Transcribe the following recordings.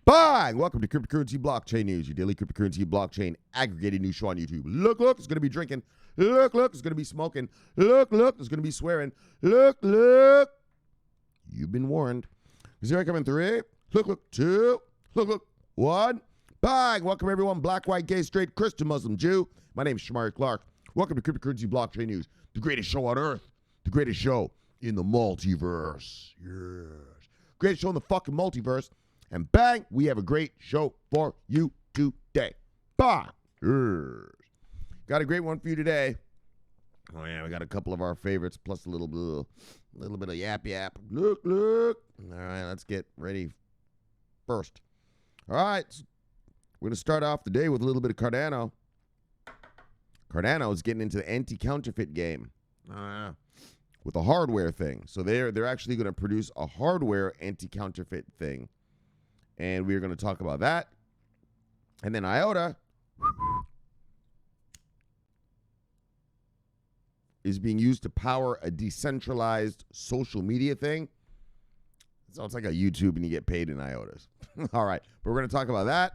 Bang! Welcome to Cryptocurrency Blockchain News, your daily cryptocurrency blockchain aggregated news show on YouTube. Look, it's going to be drinking. Look, it's going to be smoking. Look, it's going to be swearing. Look. You've been warned. Here I come in 3. Look, 2. Look, 1. Bang! Welcome everyone, black, white, gay, straight, Christian, Muslim, Jew. My name is Shomari Clarke. Welcome to Cryptocurrency Blockchain News, the greatest show on earth, the greatest show in the multiverse. Yes. Greatest show in the fucking multiverse. And bang, we have a great show for you today. Bang! Yes. Got a great one for you today. Oh yeah, we got a couple of our favorites, plus a little bit of yap. Look. All right, let's get ready first. All right, we're going to start off the day with a little bit of Cardano. Cardano is getting into the anti-counterfeit game with a hardware thing. So they're actually going to produce a hardware anti-counterfeit thing. And we're going to talk about that. And then Iota is being used to power a decentralized social media thing. So it's like a YouTube and you get paid in IOTAs. All right. But we're going to talk about that.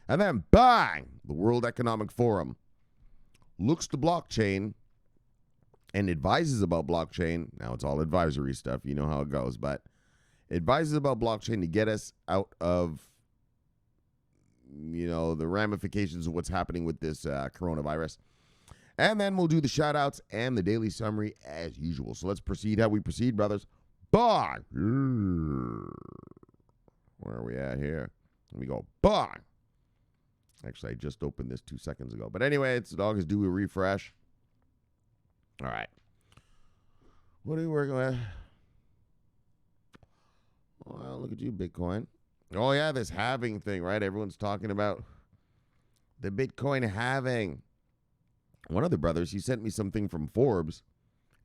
And then bang, the World Economic Forum looks to blockchain and advises about blockchain. Now it's all advisory stuff. You know how it goes. But advises about blockchain to get us out of, the ramifications of what's happening with this coronavirus. And then we'll do the shout outs and the daily summary as usual. So let's proceed how we proceed, brothers. Bye. Where are we at here? Let me go. Bye. Actually, I just opened this 2 seconds ago. But anyway, it's dog is due a refresh. All right. What are we working with? Well, look at you, Bitcoin. Oh, yeah, this halving thing, right? Everyone's talking about the Bitcoin halving. One of the brothers, he sent me something from Forbes,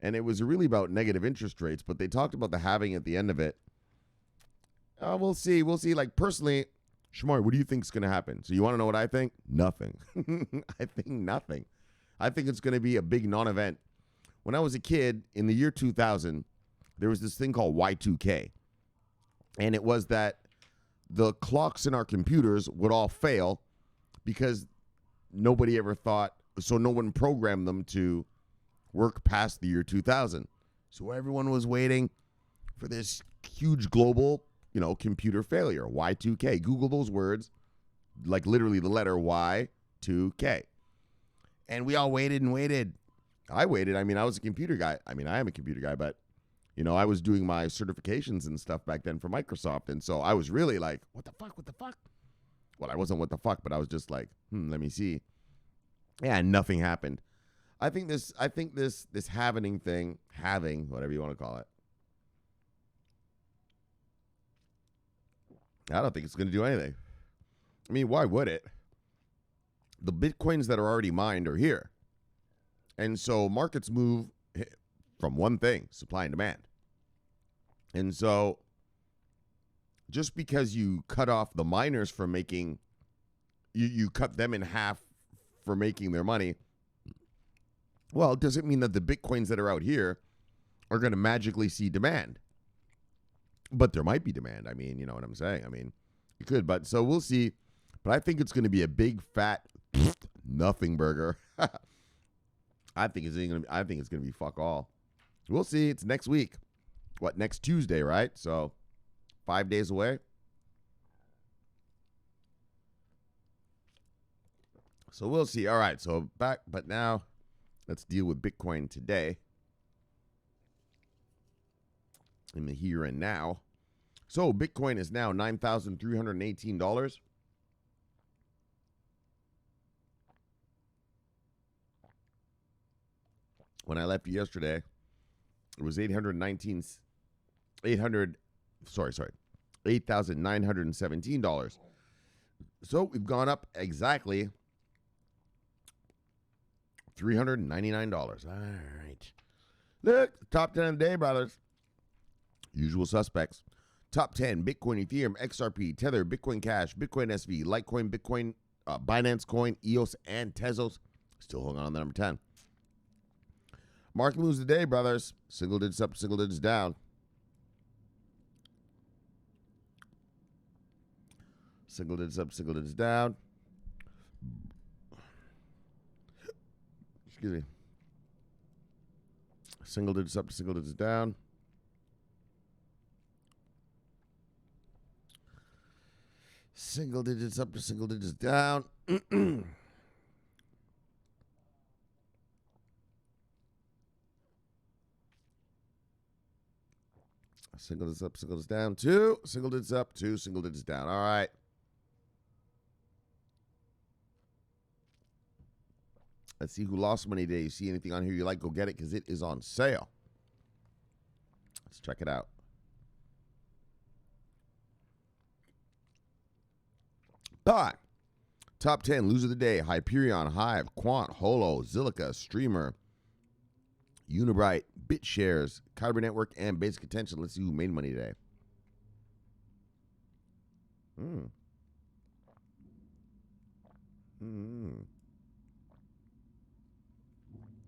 and it was really about negative interest rates, but they talked about the halving at the end of it. We'll see. Like, personally, Shomari, what do you think is going to happen? So you want to know what I think? Nothing. I think nothing. I think it's going to be a big non-event. When I was a kid, in the year 2000, there was this thing called Y2K. And it was that the clocks in our computers would all fail because nobody ever thought, so no one programmed them to work past the year 2000. So everyone was waiting for this huge global, computer failure, Y2K. Google those words, like literally the letter Y2K. And we all waited and waited. I waited. I mean, I was a computer guy. I mean, I am a computer guy, but I was doing my certifications and stuff back then for Microsoft. And so I was really like, what the fuck? Well, I wasn't what the fuck, but I was just like, let me see. Yeah, nothing happened. I think this halving thing, whatever you want to call it. I don't think it's going to do anything. I mean, why would it? The Bitcoins that are already mined are here. And so markets move from one thing, supply and demand. And so just because you cut off the miners from making, you cut them in half for making their money, well, it doesn't mean that the Bitcoins that are out here are going to magically see demand. But there might be demand. I mean, you know what I'm saying? I mean, you could, but so we'll see. But I think it's going to be a big fat nothing burger. I think it's going to be fuck all. We'll see. It's next week. What, next Tuesday, right? So 5 days away. So we'll see. All right. So back, but now let's deal with Bitcoin today. In the here and now. So Bitcoin is now $9,318. When I left yesterday, it was $8,917. So we've gone up exactly $399. All right. Look, top 10 of the day, brothers. Usual suspects. Top 10, Bitcoin, Ethereum, XRP, Tether, Bitcoin Cash, Bitcoin SV, Litecoin, Bitcoin, Binance Coin, EOS, and Tezos. Still holding on to number 10. Market moves today, brothers. Single digits up, single digits down. Single digits up, single digits down. Excuse me. Single digits up, single digits down. Single digits up to single digits down. Single digits up, single digits down. 2 single digits up, 2 single digits down. All right. Let's see who lost money today. You see anything on here you like, go get it because it is on sale. Let's check it out. But top 10 loser of the day: Hyperion, Hive, Quant, Holo, Zilliqa, Streamer, Unibright, BitShares, Kyber Network, and Basic Attention. Let's see who made money today.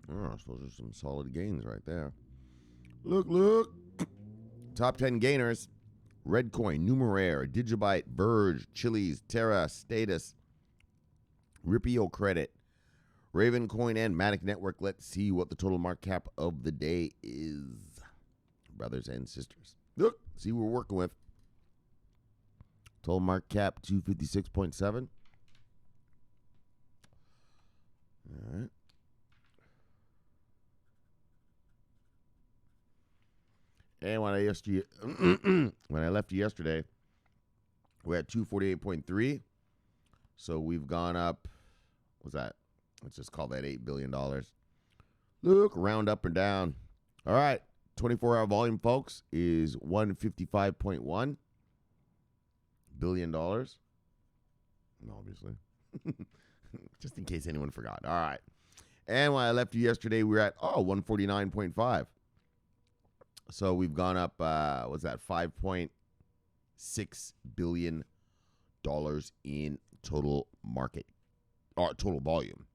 Oh, so those are some solid gains right there. Look. Top 10 gainers: Redcoin, Numeraire, Digibyte, Verge, Chiliz, Terra, Status, Ripio Credit, Ravencoin, and Matic Network. Let's see what the total market cap of the day is, brothers and sisters. Look, see what we're working with. Total market cap 256.7. All right. And when I left you yesterday, we're at 248.3. So we've gone up. What's that? Let's just call that $8 billion. Look, round up and down. All right. 24-hour volume, folks, is $155.1 billion. Obviously. Just in case anyone forgot. All right. And when I left you yesterday, we were at, 149.5. So we've gone up, what's that, $5.6 billion in total market, or total volume,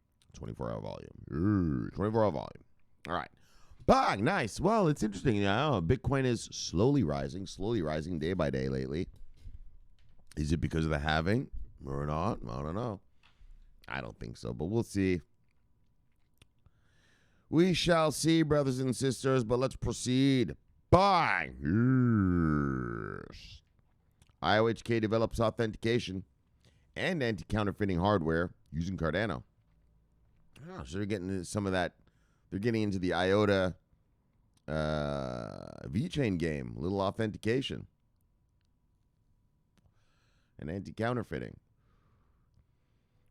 24-hour volume. 24-hour volume. All right. Bang, nice. Well, it's interesting. Bitcoin is slowly rising day by day lately. Is it because of the halving or not? I don't know. I don't think so, but we'll see. We shall see, brothers and sisters, but let's proceed. Bang! Yes. IOHK develops authentication and anti-counterfeiting hardware using Cardano. Oh, so they're getting into some of that. They're getting into the Iota VeChain game, a little authentication and anti-counterfeiting.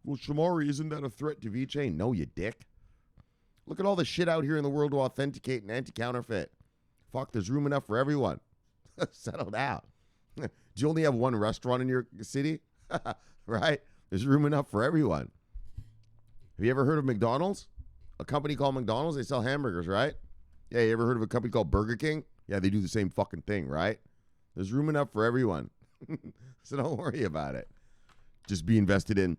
Well, Shomari, isn't that a threat to VeChain? No, you dick. Look at all the shit out here in the world to authenticate and anti-counterfeit. Fuck, there's room enough for everyone. Settle down. Do you only have one restaurant in your city? Right? There's room enough for everyone. Have you ever heard of McDonald's? A company called McDonald's? They sell hamburgers, right? Yeah, you ever heard of a company called Burger King? Yeah, they do the same fucking thing, right? There's room enough for everyone. So don't worry about it. Just be invested in,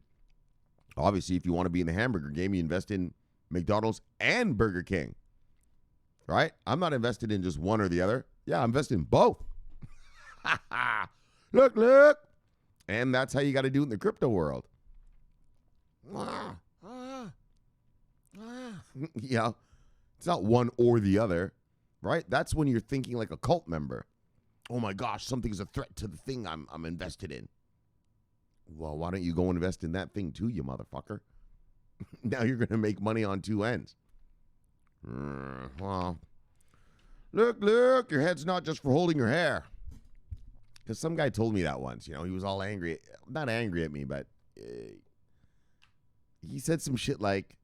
obviously, if you want to be in the hamburger game, you invest in McDonald's and Burger King, right? I'm not invested in just one or the other. Yeah, I'm invested in both. Look. And that's how you got to do it in the crypto world. Yeah, it's not one or the other, right? That's when you're thinking like a cult member. Oh my gosh, something's a threat to the thing I'm invested in. Well, why don't you go invest in that thing too, you motherfucker? Now you're going to make money on two ends. Well, look, your head's not just for holding your hair. Because some guy told me that once, he was all angry. Not angry at me, but he said some shit like,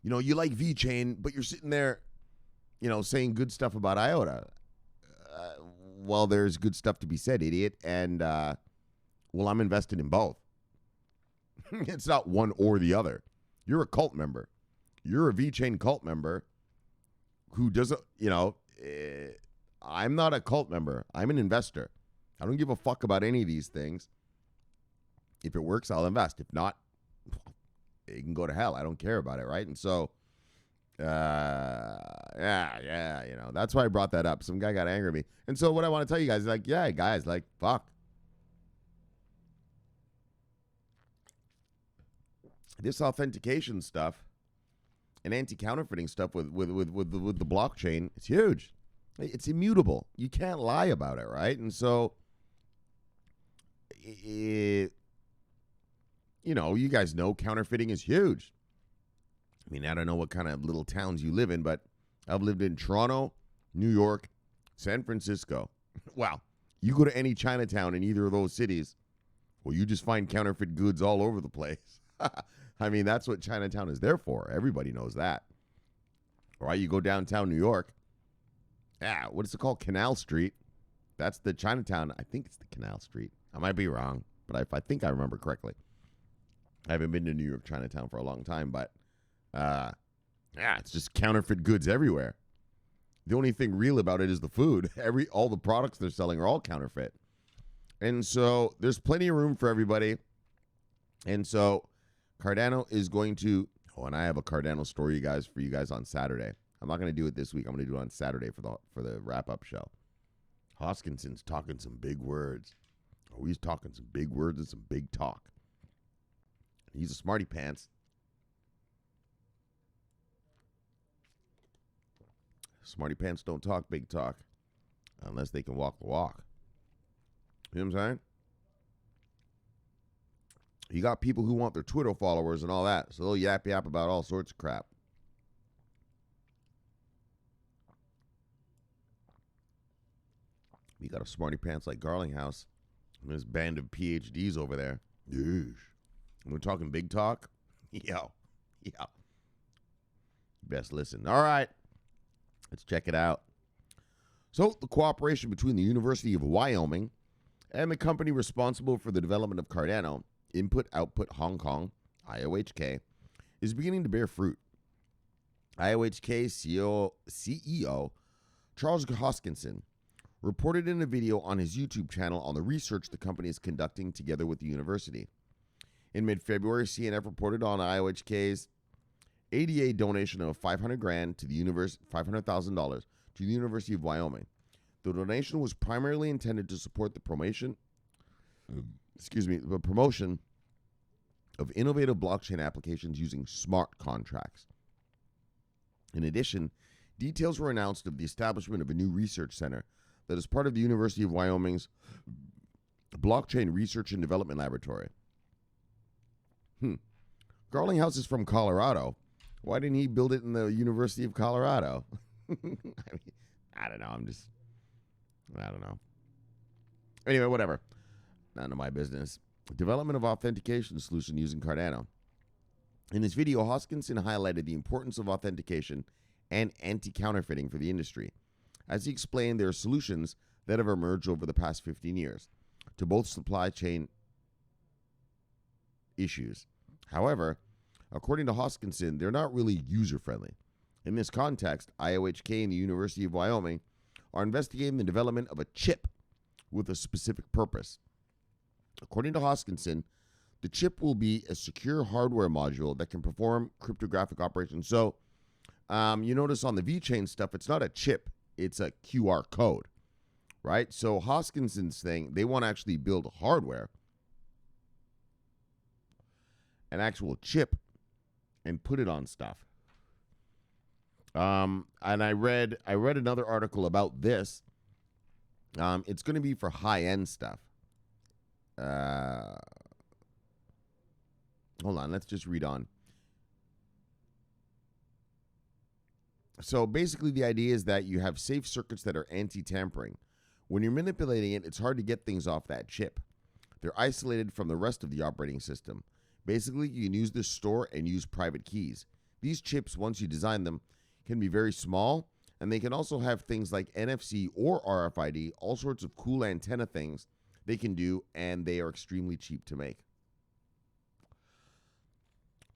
you like VeChain, but you're sitting there, saying good stuff about Iota. Well, there's good stuff to be said, idiot. And, well, I'm invested in both. It's not one or the other. You're a cult member. You're a VeChain cult member who doesn't, I'm not a cult member. I'm an investor. I don't give a fuck about any of these things. If it works, I'll invest. If not, it can go to hell. I don't care about it, right? And so, that's why I brought that up. Some guy got angry at me. And so what I want to tell you guys is fuck. this authentication stuff and anti-counterfeiting stuff with the blockchain, it's huge. It's immutable. You can't lie about it, right? And so, you guys know counterfeiting is huge. I mean, I don't know what kind of little towns you live in, but I've lived in Toronto, New York, San Francisco. Wow. You go to any Chinatown in either of those cities, well, you just find counterfeit goods all over the place. I mean, that's what Chinatown is there for. Everybody knows that. Right? You go downtown New York. Yeah, what is it called? Canal Street. That's the Chinatown. I think it's the Canal Street. I might be wrong, but if I think I remember correctly. I haven't been to New York Chinatown for a long time, but it's just counterfeit goods everywhere. The only thing real about it is the food. All the products they're selling are all counterfeit. And so there's plenty of room for everybody. And so Cardano is going to, and I have a Cardano story for you guys on Saturday. I'm not going to do it this week. I'm going to do it on Saturday for the wrap-up show. Hoskinson's talking some big words. Oh, he's talking some big words and some big talk. He's a smarty pants. Smarty pants don't talk big talk unless they can walk the walk. You know what I'm saying? You got people who want their Twitter followers and all that, so they'll yap about all sorts of crap. You got a smarty pants like Garlinghouse and this band of PhDs over there. Yeesh. We're talking big talk. Yo. Best listen. All right. Let's check it out. So, the cooperation between the University of Wyoming and the company responsible for the development of Cardano, Input Output Hong Kong, IOHK, is beginning to bear fruit. IOHK CEO Charles Hoskinson reported in a video on his YouTube channel on the research the company is conducting together with the university. In mid-February, CNF reported on IOHK's ADA donation of $500,000 to the $500,000 to the University of Wyoming. The donation was primarily intended to support the promotion of innovative blockchain applications using smart contracts. In addition, details were announced of the establishment of a new research center that is part of the University of Wyoming's Blockchain Research and Development Laboratory. Garlinghouse is from Colorado. Why didn't he build it in the University of Colorado? I don't know. I don't know. Anyway, whatever. None of my business. Development of authentication solution using Cardano. In this video, Hoskinson highlighted the importance of authentication and anti-counterfeiting for the industry. As he explained, there are solutions that have emerged over the past 15 years to both supply chain issues. However, according to Hoskinson, they're not really user-friendly. In this context, IOHK and the University of Wyoming are investigating the development of a chip with a specific purpose. According to Hoskinson, the chip will be a secure hardware module that can perform cryptographic operations. So, you notice on the VeChain stuff, it's not a chip, it's a QR code, right? So Hoskinson's thing, they want to actually build hardware, an actual chip, and put it on stuff. And I read another article about this. It's going to be for high-end stuff. Hold on, let's just read on. So basically the idea is that you have safe circuits that are anti-tampering. When you're manipulating it, it's hard to get things off that chip. They're isolated from the rest of the operating system. Basically, you can use this store and use private keys. These chips, once you design them, can be very small, and they can also have things like NFC or RFID, all sorts of cool antenna things they can do, and they are extremely cheap to make.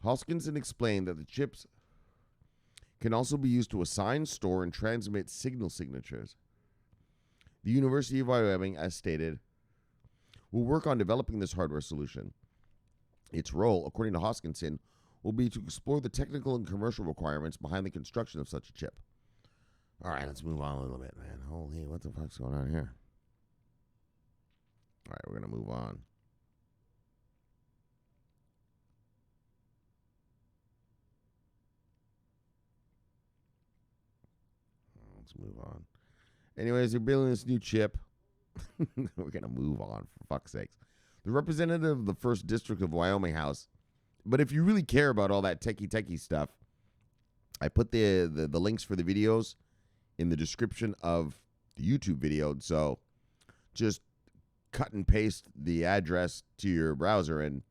Hoskinson explained that the chips can also be used to assign, store, and transmit signal signatures. The University of Wyoming, as stated, will work on developing this hardware solution. Its role, according to Hoskinson, will be to explore the technical and commercial requirements behind the construction of such a chip. All right, let's move on a little bit, man. Holy, what the fuck's going on here? All right, we're going to move on. Let's move on. Anyways, they're building this new chip. We're going to move on, for fuck's sakes. The representative of the 1st District of Wyoming House. But if you really care about all that techie stuff, I put the links for the videos in the description of the YouTube video. So just cut and paste the address to your browser and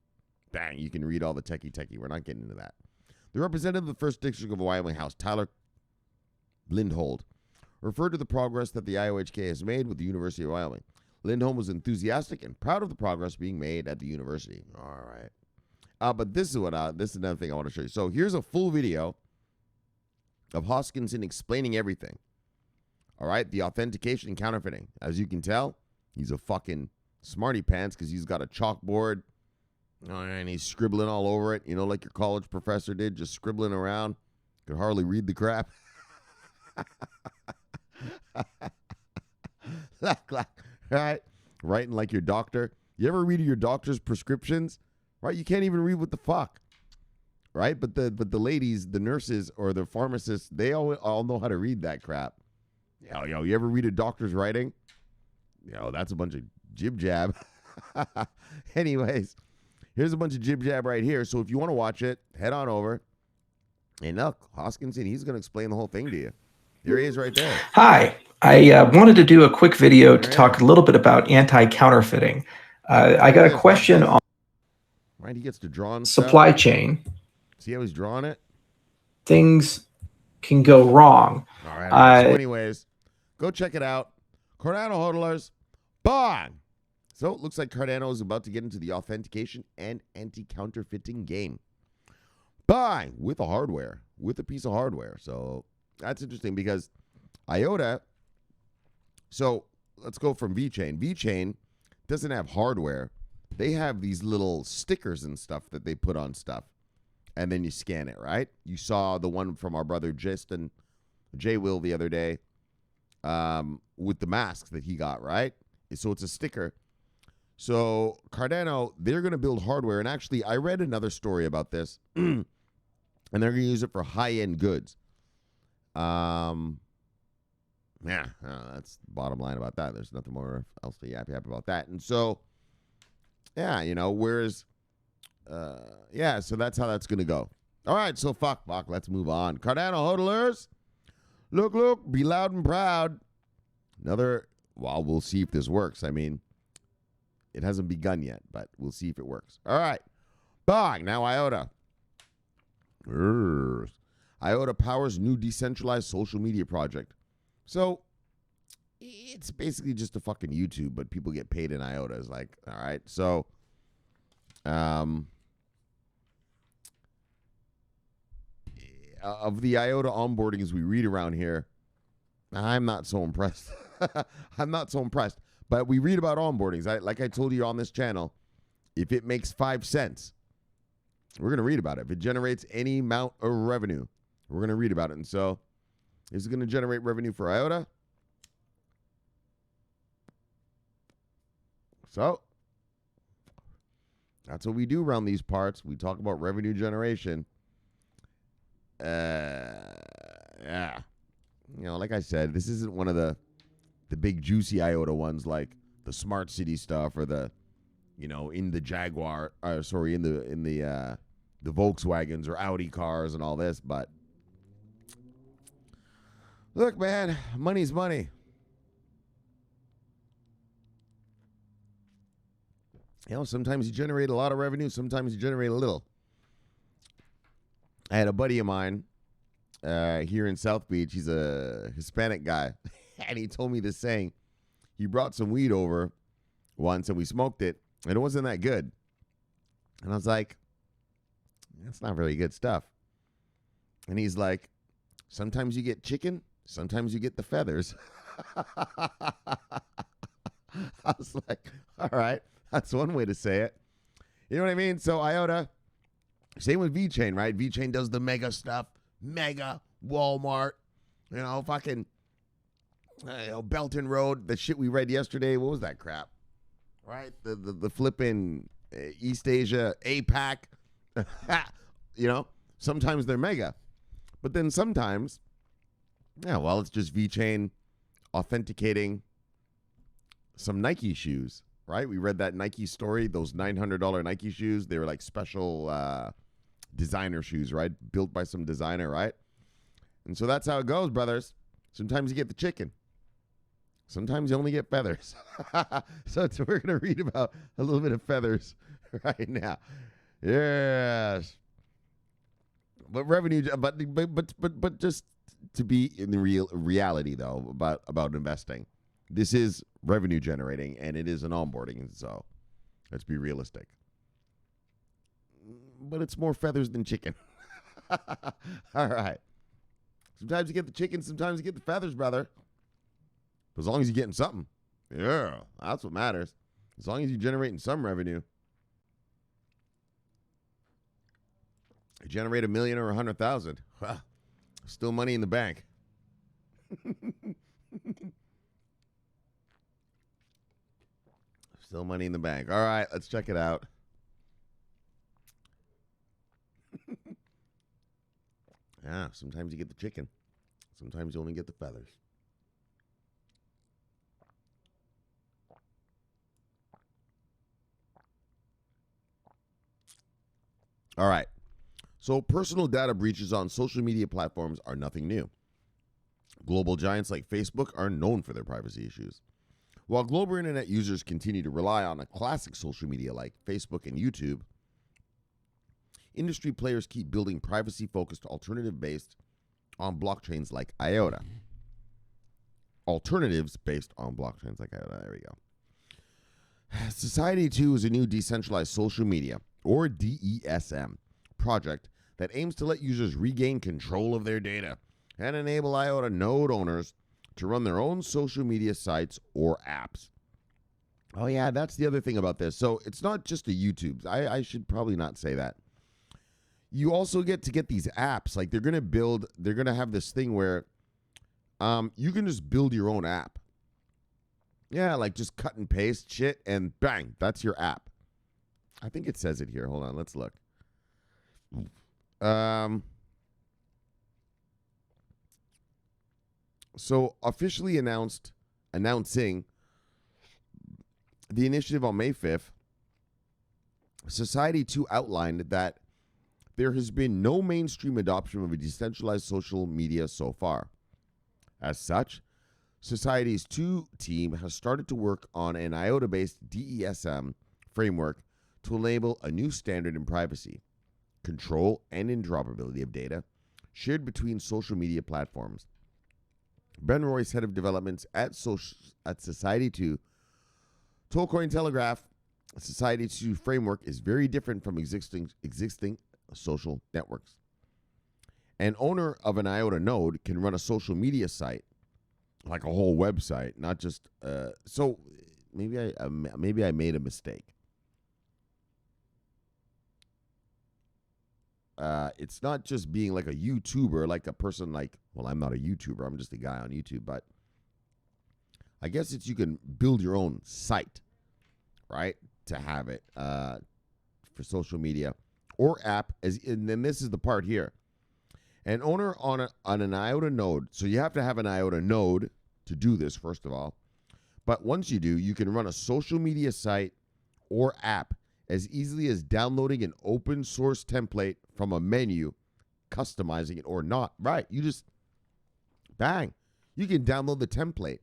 bang, you can read all the techie. We're not getting into that. The representative of the 1st District of Wyoming House, Tyler Lindholm, referred to the progress that the IOHK has made with the University of Wyoming. Lindholm was enthusiastic and proud of the progress being made at the university. All right. But this is another thing I want to show you. So here's a full video of Hoskinson explaining everything. All right, the authentication and counterfeiting. As you can tell, he's a fucking smarty pants because he's got a chalkboard and he's scribbling all over it, like your college professor did, just scribbling around. Could hardly read the crap. Right? Writing like your doctor. You ever read your doctor's prescriptions? Right? You can't even read what the fuck. Right? But the ladies, the nurses, or the pharmacists, they all know how to read that crap. Yo, you ever read a doctor's writing? That's a bunch of jib-jab. Anyways, here's a bunch of jib-jab right here. So if you want to watch it, head on over. And look, Hoskinson, he's going to explain the whole thing to you. Here he is right there. Hi. I wanted to do a quick video to talk a little bit about anti-counterfeiting. I got a question on right, he gets to draw on supply chain. See how he's drawing it? Things can go wrong. All right. So anyways, go check it out. Cardano hodlers, bang! So it looks like Cardano is about to get into the authentication and anti-counterfeiting game. Bang! With a piece of hardware. So that's interesting because Iota, so let's go from VeChain. VeChain doesn't have hardware. They have these little stickers and stuff that they put on stuff. And then you scan it, right? You saw the one from our brother Justin J. Will the other day with the masks that he got, right? So it's a sticker. So Cardano, they're going to build hardware. And actually, I read another story about this. And they're going to use it for high-end goods. That's the bottom line about that. There's nothing more else to yap about that. And so, whereas... so that's how that's going to go. All right, so fuck, let's move on. Cardano hodlers, look, be loud and proud. We'll see if this works. I mean, it hasn't begun yet, but we'll see if it works. All right, bang, now Iota. Iota powers new decentralized social media project. So, it's basically just a fucking YouTube, but people get paid in Iota. It's like, all right, so... of the Iota onboardings we read around here, I'm not so impressed. But we read about onboardings. Like I told you on this channel, if it makes 5 cents, we're going to read about it. If it generates any amount of revenue, we're going to read about it. And so, is it going to generate revenue for Iota? So, that's what we do around these parts. We talk about revenue generation. Yeah. Like I said, this isn't one of the big juicy Iota ones like the smart city stuff or the, in the Jaguar, in the Volkswagens or Audi cars and all this. But look, man, money's money. Sometimes you generate a lot of revenue. Sometimes you generate a little. I had a buddy of mine here in South Beach. He's a Hispanic guy. And he told me this saying. He brought some weed over once and we smoked it. And it wasn't that good. And I was like, that's not really good stuff. And he's like, sometimes you get chicken. Sometimes you get the feathers. I was like, all right. That's one way to say it. You know what I mean? So Iota, same with VeChain, right? VeChain does the mega stuff. Mega, Walmart, fucking Belton Road, the shit we read yesterday. What was that crap? Right? The flipping East Asia, APAC. Sometimes they're mega. But then sometimes Yeah, well, it's just VeChain authenticating some Nike shoes, right? We read that Nike story, those $900 Nike shoes. They were like special designer shoes, right? Built by some designer, right? And so that's how it goes, brothers. Sometimes you get the chicken. Sometimes you only get feathers. So we're going to read about a little bit of feathers right now. Yes. But revenue, but just to be in the reality though about investing, this is revenue generating and it is an onboarding. So let's be realistic. But it's more feathers than chicken. All right. Sometimes you get the chicken, sometimes you get the feathers, brother. But as long as you're getting something, yeah, that's what matters. As long as you're generating some revenue. You generate $1 million or 100,000. Still money in the bank. Still money in the bank. All right, let's check it out. Yeah, sometimes you get the chicken. Sometimes you only get the feathers. All right. So personal data breaches on social media platforms are nothing new. Global giants like Facebook are known for their privacy issues. While global internet users continue to rely on a classic social media like Facebook and YouTube, industry players keep building privacy-focused alternative based on blockchains like Iota. Alternatives based on blockchains like Iota. There we go. Society 2 is a new decentralized social media, or DESM, project that aims to let users regain control of their data and enable Iota node owners to run their own social media sites or apps. Oh yeah, that's the other thing about this. So it's not just a YouTube. I should probably not say that. You also get to get these apps. Like they're going to have this thing where you can just build your own app. Yeah, like just cut and paste shit and bang, that's your app. I think it says it here. Hold on, let's look. So officially announcing the initiative on May 5th, Society 2 outlined that there has been no mainstream adoption of a decentralized social media so far. As such, Society's 2 team has started to work on an IOTA-based DESM framework to enable a new standard in privacy, control, and interoperability of data shared between social media platforms. Ben Royce, head of developments at Society 2, told Cointelegraph Society 2 framework is very different from existing social networks. An owner of an IOTA node can run a social media site, like a whole website, not just. So maybe I made a mistake. It's not just being like a YouTuber, like a person like, well, I'm not a YouTuber, I'm just a guy on YouTube, but I guess it's you can build your own site, right, to have it for social media or app. And then this is the part here. An owner on an IOTA node, so you have to have an IOTA node to do this, first of all. But once you do, you can run a social media site or app as easily as downloading an open source template from a menu, customizing it or not. Right, you just, bang, you can download the template.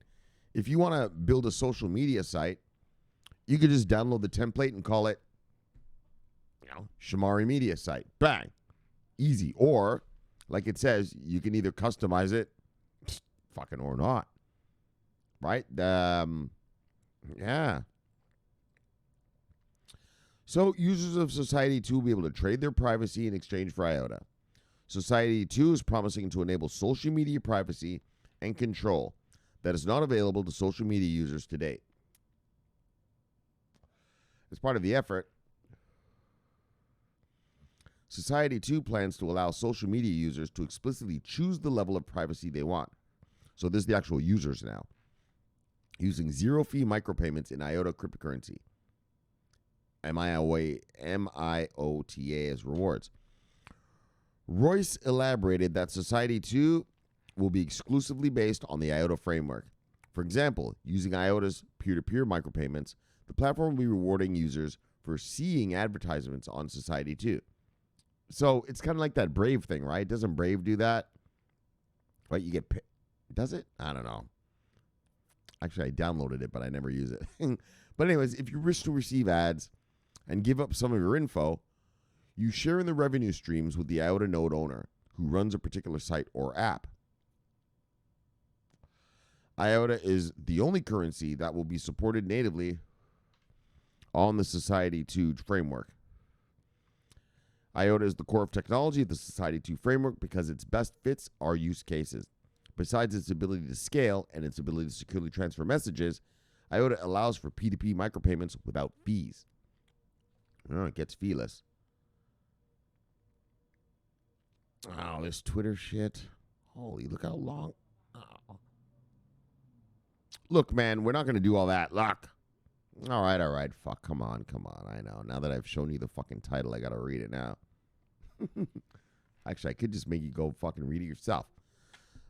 If you want to build a social media site, you can just download the template and call it, Shomari Media Site. Bang, easy. Or, like it says, you can either customize it, fucking or not. Right? Yeah. So users of Society 2 will be able to trade their privacy in exchange for IOTA. Society 2 is promising to enable social media privacy and control that is not available to social media users to date. As part of the effort, Society 2 plans to allow social media users to explicitly choose the level of privacy they want. So this is the actual users now, using zero-fee micropayments in IOTA cryptocurrency, MIOTA as rewards. Royce elaborated that Society 2 will be exclusively based on the Iota framework. For example, using Iota's peer-to-peer micropayments, the platform will be rewarding users for seeing advertisements on Society 2. So it's kind of like that Brave thing, right? Doesn't Brave do that? Right? You get does it? I don't know. Actually, I downloaded it, but I never use it. But anyways, if you wish to receive ads and give up some of your info, you share in the revenue streams with the Iota node owner who runs a particular site or app. Iota is the only currency that will be supported natively on the Society 2 framework. Iota is the core of technology of the Society 2 framework because its best fits our use cases. Besides its ability to scale and its ability to securely transfer messages, Iota allows for P2P micropayments without fees. Oh, it gets feeless. Oh, this Twitter shit. Holy, look how long. Oh. Look, man, we're not going to do all that. Look. All right. Fuck, come on. I know. Now that I've shown you the fucking title, I got to read it now. Actually, I could just make you go fucking read it yourself.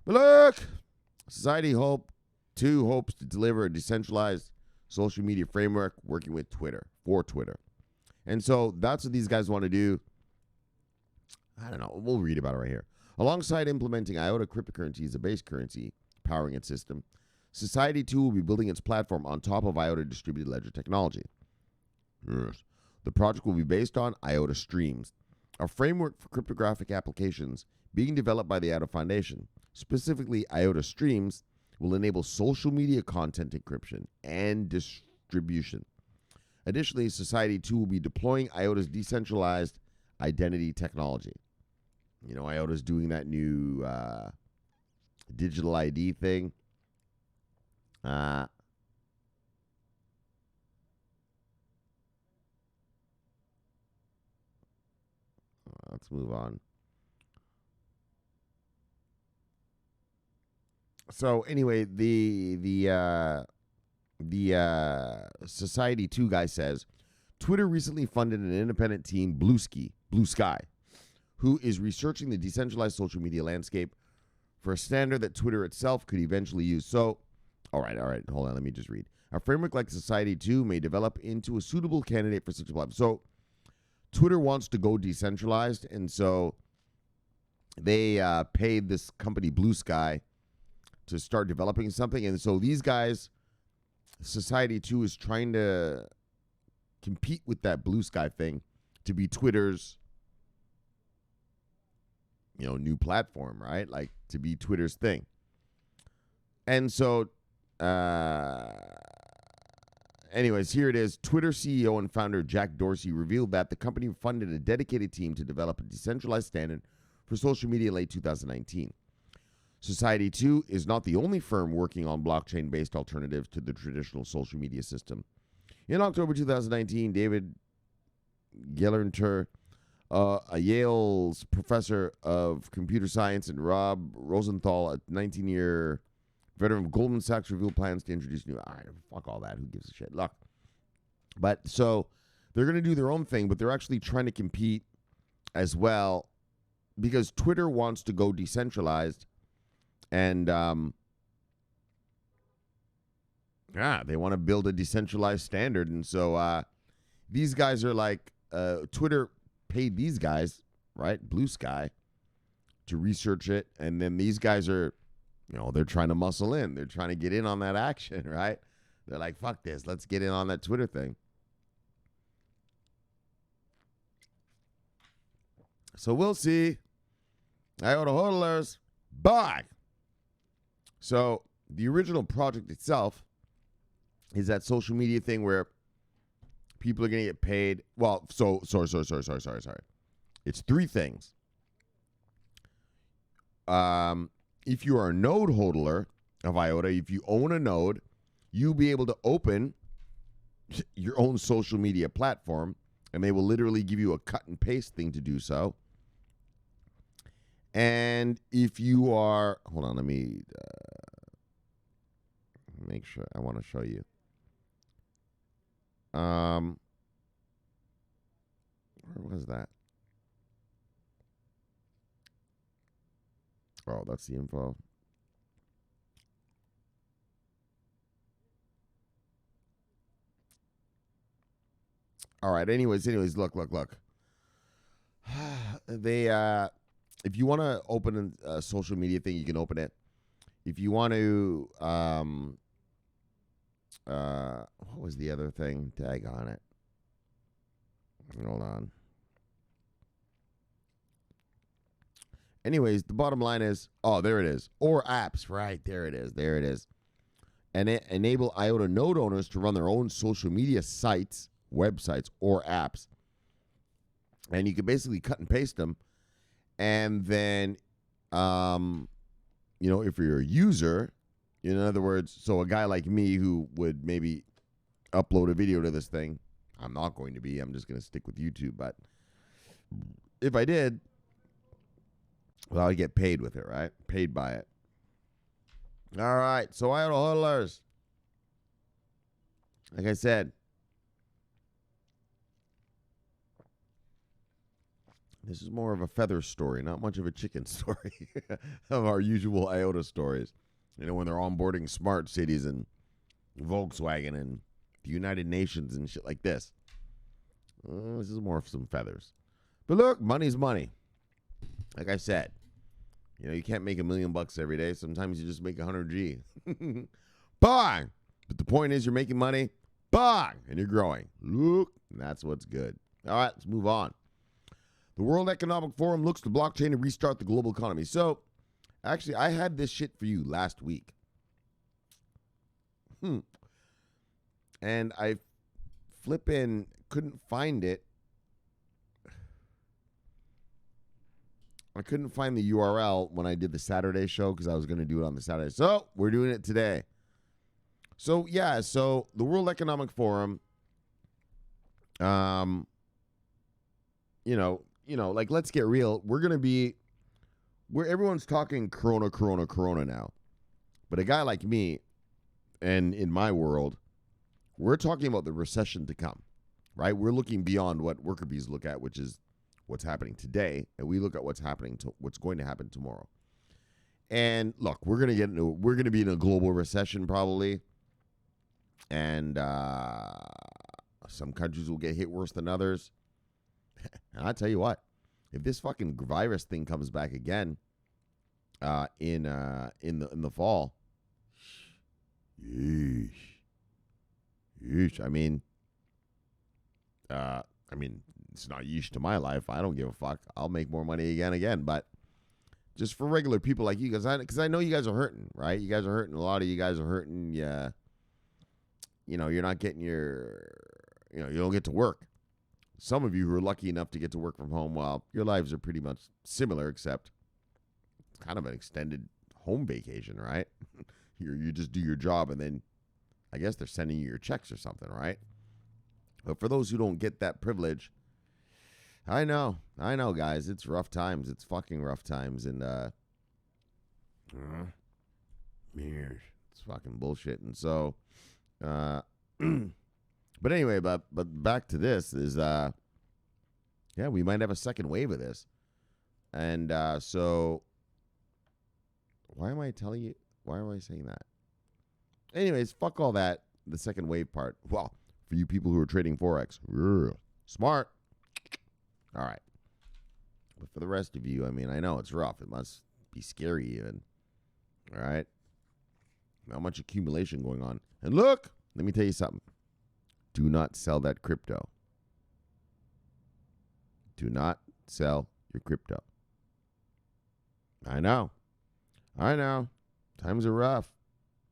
But look, Society 2 hopes to deliver a decentralized social media framework working with Twitter, for Twitter. And so that's what these guys want to do. I don't know. We'll read about it right here. Alongside implementing Iota cryptocurrency as a base currency powering its system, Society 2 will be building its platform on top of Iota distributed ledger technology. Yes. The project will be based on Iota Streams, a framework for cryptographic applications being developed by the Iota Foundation. Specifically, Iota Streams will enable social media content encryption and distribution. Additionally, Society 2 will be deploying Iota's decentralized identity technology. You know, Iota's doing that new digital ID thing. Let's move on. So anyway, the Society 2 guy says, Twitter recently funded an independent team, Blue Sky, who is researching the decentralized social media landscape for a standard that Twitter itself could eventually use. So, all right, hold on, let me just read. A framework like Society 2 may develop into a suitable candidate for such a platform. So, Twitter wants to go decentralized, and so they paid this company, Blue Sky, to start developing something. And so these guys, Society 2 is trying to compete with that Blue Sky thing to be Twitter's, new platform, right? Like to be Twitter's thing. And so, anyways, here it is. Twitter CEO and founder Jack Dorsey revealed that the company funded a dedicated team to develop a decentralized standard for social media late 2019. Society 2 is not the only firm working on blockchain-based alternatives to the traditional social media system. In October 2019, David Gelernter, a Yale's professor of computer science, and Rob Rosenthal, a 19-year veteran of Goldman Sachs, revealed plans to introduce new... fuck all that. Who gives a shit? Look. But so they're going to do their own thing, but they're actually trying to compete as well because Twitter wants to go decentralized. And, they want to build a decentralized standard. And so these guys are like, Twitter paid these guys, right, Blue Sky, to research it. And then these guys are, they're trying to muscle in. They're trying to get in on that action, right? They're like, fuck this. Let's get in on that Twitter thing. So we'll see. Iota hodlers, bye. So the original project itself is that social media thing where people are going to get paid. Well, sorry. It's three things. If you are a node hodler of Iota, if you own a node, you'll be able to open your own social media platform, and they will literally give you a cut and paste thing to do so. And if you are, hold on, let me make sure. I want to show you. Where was that? Oh, that's the info. All right. Anyways, look. They, if you want to open a social media thing, you can open it. If you want to, what was the other thing? Tag on it. Hold on. Anyways, the bottom line is, oh, there it is. Or apps, right? There it is. And it enable Iota node owners to run their own social media sites, websites, or apps. And you can basically cut and paste them. And then, if you're a user, in other words, so a guy like me who would maybe upload a video to this thing, I'm not going to be. I'm just going to stick with YouTube. But if I did, well, I get paid with it, right? Paid by it. All right. So Iota hodlers, like I said, this is more of a feather story, not much of a chicken story of our usual Iota stories. When they're onboarding smart cities and Volkswagen and the United Nations and shit like this. This is more of some feathers. But look, money's money. Like I said, you can't make $1 million every day. Sometimes you just make 100 G. Bang! But the point is you're making money. Bang! And you're growing. Look, and that's what's good. All right, let's move on. The World Economic Forum looks to blockchain to restart the global economy. So, actually, I had this shit for you last week. And I couldn't find it. I couldn't find the URL when I did the Saturday show because I was going to do it on the Saturday. So, we're doing it today. So, yeah, the World Economic Forum, let's get real. Everyone's talking corona now. But a guy like me, and in my world, we're talking about the recession to come, right? We're looking beyond what worker bees look at, which is what's happening today, and we look at what's going to happen tomorrow. And look, we're going to be in a global recession probably. And some countries will get hit worse than others. And I tell you what, if this fucking virus thing comes back again in the fall, yeesh. I mean, it's not yeesh to my life. I don't give a fuck. I'll make more money again. But just for regular people like you guys, because I know you guys are hurting, right? You guys are hurting. A lot of you guys are hurting. Yeah. You're not getting you don't get to work. Some of you who are lucky enough to get to work from home, well, your lives are pretty much similar, except it's kind of an extended home vacation, right? You just do your job, and then I guess they're sending you your checks or something, right? But for those who don't get that privilege, I know, guys, it's rough times. It's fucking rough times, and it's fucking bullshit. And so, but anyway, but back to this is, we might have a second wave of this. And so why am I saying that? Anyways, fuck all that, the second wave part. Well, for you people who are trading Forex, smart. All right. But for the rest of you, I know it's rough. It must be scary even. All right. Not much accumulation going on. And look, let me tell you something. Do not sell that crypto. Do not sell your crypto. I know. Times are rough.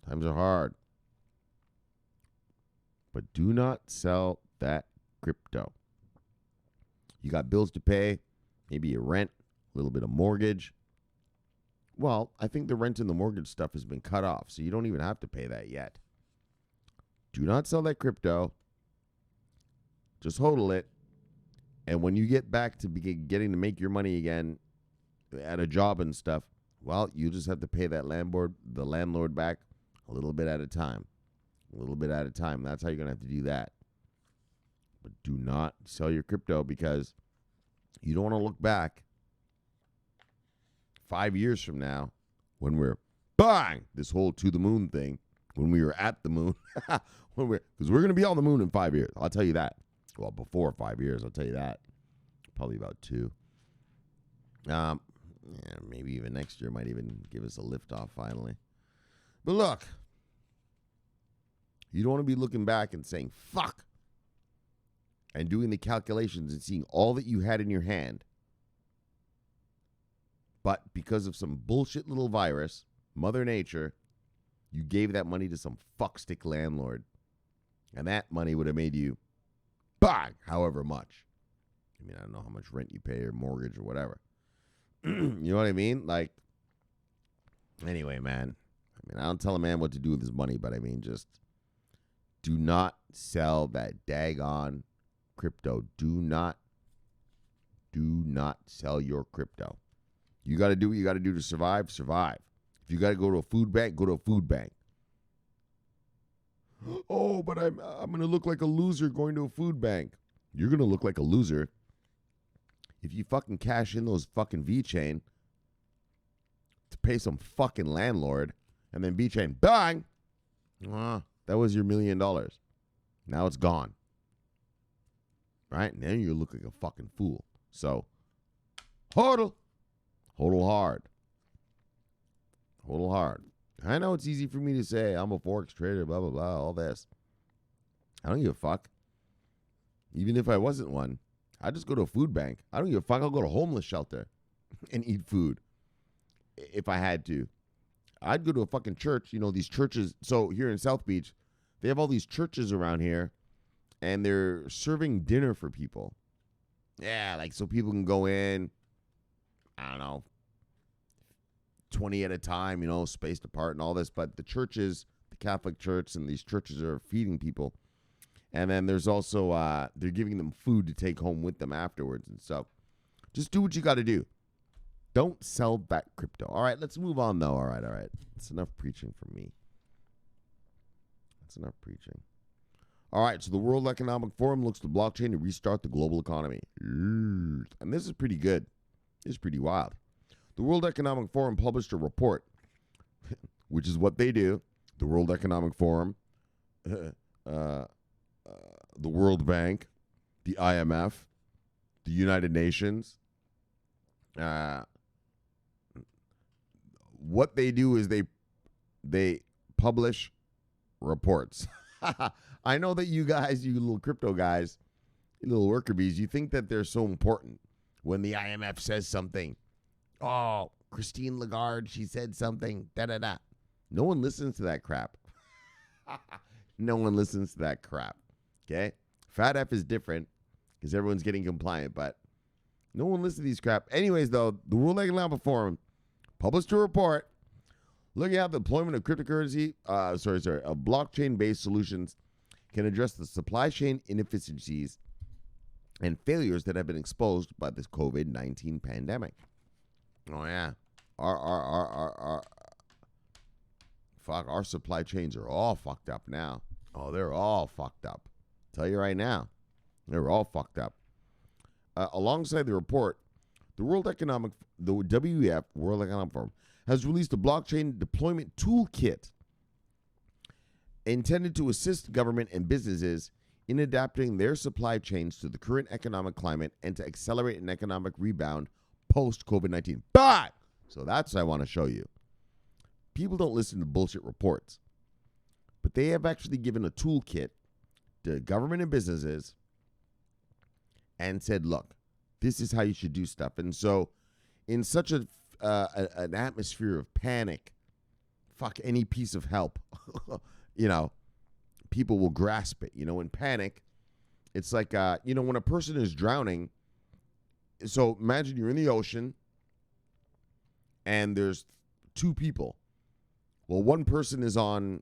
Times are hard. But do not sell that crypto. You got bills to pay, maybe your rent, a little bit of mortgage. Well, I think the rent and the mortgage stuff has been cut off, so you don't even have to pay that yet. Do not sell that crypto. Just hodl it. And when you get back to getting to make your money again at a job and stuff, well, you just have to pay the landlord back a little bit at a time. That's how you're going to have to do that. But do not sell your crypto, because you don't want to look back 5 years from now when we're bang this whole to the moon thing, when we were at the moon, because we're going to be on the moon in 5 years. I'll tell you that. Well, before 5 years, I'll tell you that. Probably about 2. Yeah, maybe even next year might even give us a lift off finally. But look, you don't want to be looking back and saying, fuck, and doing the calculations and seeing all that you had in your hand. But because of some bullshit little virus, Mother Nature, you gave that money to some fuckstick landlord. And that money would have made you, bang, however much. I mean, I don't know how much rent you pay or mortgage or whatever. You know what I mean? Like, anyway, man. I mean, I don't tell a man what to do with his money, but I mean, just do not sell that daggone crypto. Do not sell your crypto. You got to do what you got to do to survive. If you got to go to a food bank, go to a food bank. Oh, but I'm going to look like a loser going to a food bank. You're going to look like a loser if you fucking cash in those fucking VeChain to pay some fucking landlord, and then VeChain, bang, that was your $1 million. Now it's gone. Right? Now you look like a fucking fool. So, hodl hard. Hodl hard. I know it's easy for me to say I'm a Forex trader, blah, blah, blah, all this. I don't give a fuck. Even if I wasn't one, I'd just go to a food bank. I don't give a fuck. I'll go to a homeless shelter and eat food if I had to. I'd go to a fucking church. You know, these churches. So here in South Beach, they have all these churches around here, and they're serving dinner for people. Yeah, like so people can go in, I don't know, 20 at a time, you know, spaced apart and all this. But the churches, the Catholic Church and these churches are feeding people. And then there's also, they're giving them food to take home with them afterwards. And so just do what you got to do. Don't sell that crypto. All right, let's move on, though. All right. That's enough preaching from me. That's enough preaching. All right, so the World Economic Forum looks to blockchain to restart the global economy. And this is pretty good. This is pretty wild. The World Economic Forum published a report, which is what they do. The World Economic Forum, the World Bank, the IMF, the United Nations. What they do is they publish reports. I know that you guys, you little crypto guys, you little worker bees, you think that they're so important when the IMF says something. Oh, Christine Lagarde, she said something. Da-da-da. No one listens to that crap. No one listens to that crap. Okay? Fat F is different because everyone's getting compliant, but no one listens to these crap. Anyways, though, the World Economic Forum published a report looking at the deployment of cryptocurrency, of blockchain-based solutions can address the supply chain inefficiencies and failures that have been exposed by this COVID-19 pandemic. Oh, yeah. Our supply chains are all fucked up now. Oh, they're all fucked up. Tell you right now, they're all fucked up. Alongside the report, the WEF, World Economic Forum, has released a blockchain deployment toolkit intended to assist government and businesses in adapting their supply chains to the current economic climate and to accelerate an economic rebound post-COVID-19. But, so that's what I want to show you. People don't listen to bullshit reports. But they have actually given a toolkit to government and businesses and said, look, this is how you should do stuff. And so in such an atmosphere of panic, fuck any piece of help, you know, people will grasp it. You know, in panic, it's like, you know, when a person is drowning, so imagine you're in the ocean and there's 2 people. Well, one person is up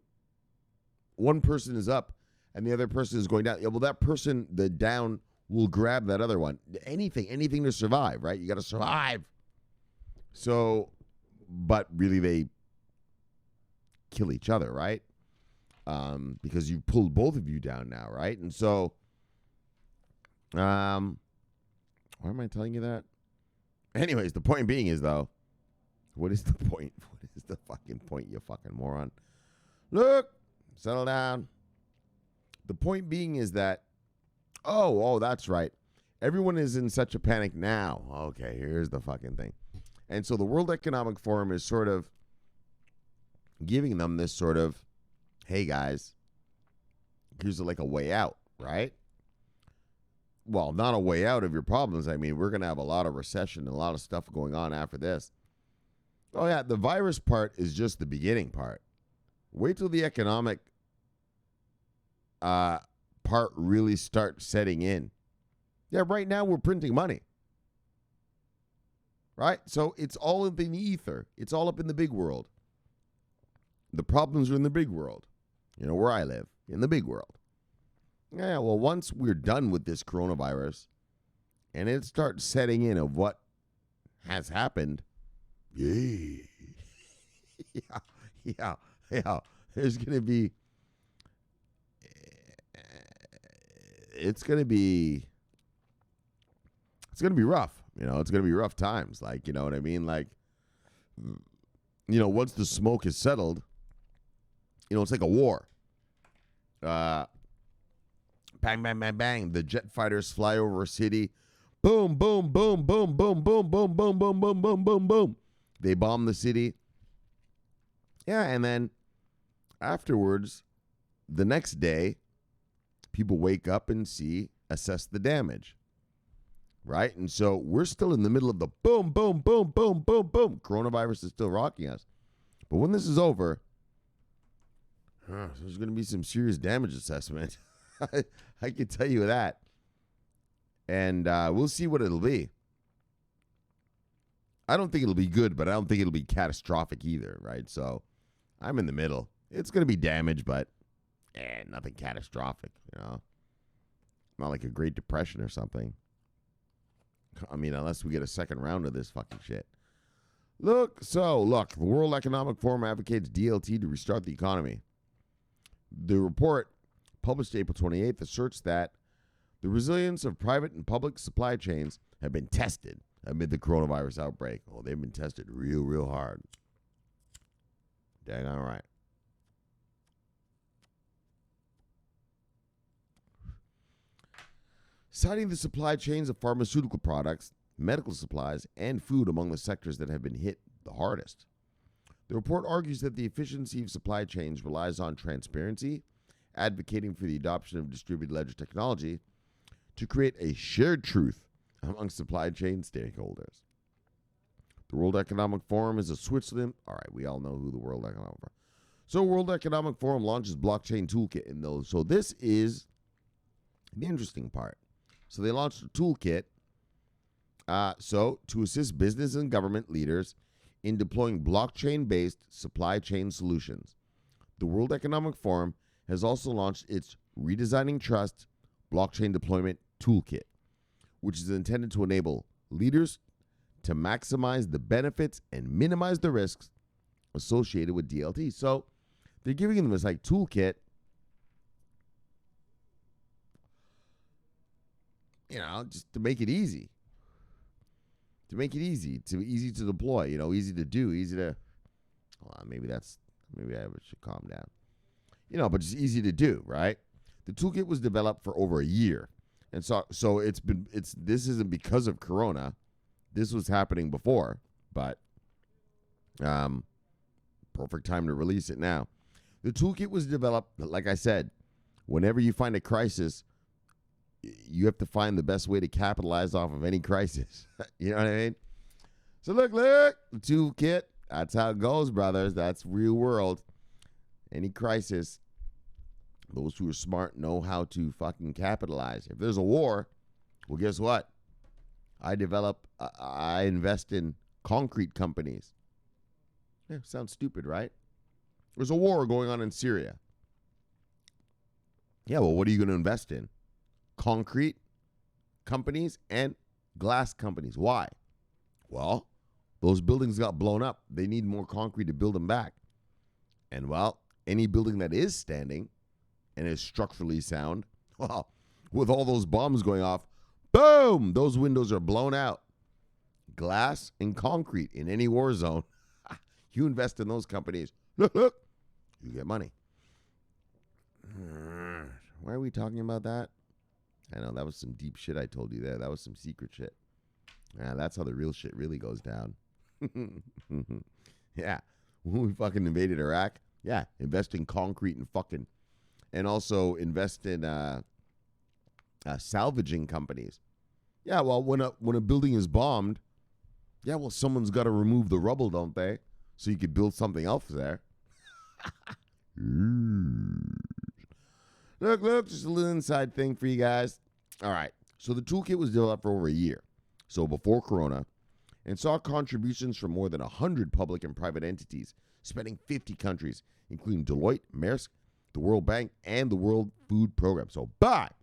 and the other person is going down. Yeah, well, that person, the down, will grab that other one. Anything to survive, right? You got to survive. So, but really they kill each other, right? Because you pulled both of you down now, right? And so, why am I telling you that? Anyways, the point being is, though, what is the point? What is the fucking point, you fucking moron? Look, settle down. The point being is that Oh, that's right. Everyone is in such a panic now. Okay, here's the fucking thing. And so the World Economic Forum is sort of giving them this sort of, hey guys, here's like a way out, right? Well, not a way out of your problems. I mean, we're going to have a lot of recession and a lot of stuff going on after this. Oh, yeah, the virus part is just the beginning part. Wait till the economic part really starts setting in. Yeah, right now we're printing money. Right? So it's all in the ether. It's all up in the big world. The problems are in the big world. You know, where I live, in the big world. Yeah, well, once we're done with this coronavirus and it starts setting in of what has happened, yeah, there's going to be, it's going to be rough. You know, it's going to be rough times. Like, you know what I mean? Like, you know, once the smoke is settled, you know, it's like a war. Bang, bang, bang, bang. The jet fighters fly over a city. Boom, boom, boom, boom, boom, boom, boom, boom, boom, boom, boom, boom, boom. They bomb the city. Yeah, and then afterwards, the next day, people wake up and assess the damage. Right? And so we're still in the middle of the boom, boom, boom, boom, boom, boom. Coronavirus is still rocking us. But when this is over, there's going to be some serious damage assessment. I can tell you that. And we'll see what it'll be. I don't think it'll be good, but I don't think it'll be catastrophic either, right? So I'm in the middle. It's going to be damage, but nothing catastrophic, you know? Not like a Great Depression or something. I mean, unless we get a second round of this fucking shit. Look, the World Economic Forum advocates DLT to restart the economy. The report, published April 28th, asserts that the resilience of private and public supply chains have been tested amid the coronavirus outbreak. Oh, they've been tested real, real hard. Dang, all right. Citing the supply chains of pharmaceutical products, medical supplies, and food among the sectors that have been hit the hardest. The report argues that the efficiency of supply chains relies on transparency, advocating for the adoption of distributed ledger technology to create a shared truth among supply chain stakeholders. The World Economic Forum is a Switzerland. All right, we all know who the World Economic Forum. So World Economic Forum launches blockchain toolkit in those. So this is the interesting part. So they launched a toolkit to assist business and government leaders in deploying blockchain-based supply chain solutions. The World Economic Forum has also launched its Redesigning Trust Blockchain Deployment Toolkit, which is intended to enable leaders to maximize the benefits and minimize the risks associated with DLT. So they're giving them this like toolkit, you know, just to make it easy. Easy to deploy, you know, easy to do, easy to, hold on, maybe I should calm down. You know, but just easy to do, right? The toolkit was developed for over a year. And so this isn't because of Corona. This was happening before, but perfect time to release it now. The toolkit was developed, like I said, whenever you find a crisis, you have to find the best way to capitalize off of any crisis. You know what I mean? So look, the toolkit, that's how it goes, brothers. That's real world. Any crisis, those who are smart know how to fucking capitalize. If there's a war, well, guess what? I invest in concrete companies. Yeah, sounds stupid, right? There's a war going on in Syria. Yeah, well, what are you going to invest in? Concrete companies and glass companies. Why? Well, those buildings got blown up. They need more concrete to build them back. And well, any building that is standing and is structurally sound, well, with all those bombs going off, boom, those windows are blown out. Glass and concrete in any war zone. You invest in those companies. Look, you get money. Why are we talking about that? I know, that was some deep shit I told you there. That was some secret shit. Yeah, that's how the real shit really goes down. Yeah. When we fucking invaded Iraq, yeah, invest in concrete and also invest in salvaging companies. Yeah, well, when a building is bombed, yeah, well, someone's got to remove the rubble, don't they? So you could build something else there. Look, just a little inside thing for you guys. All right, so the toolkit was developed for over a year, so before Corona, and saw contributions from more than 100 public and private entities spanning 50 countries, including Deloitte, Maersk, the World Bank, and the World Food Program. So, but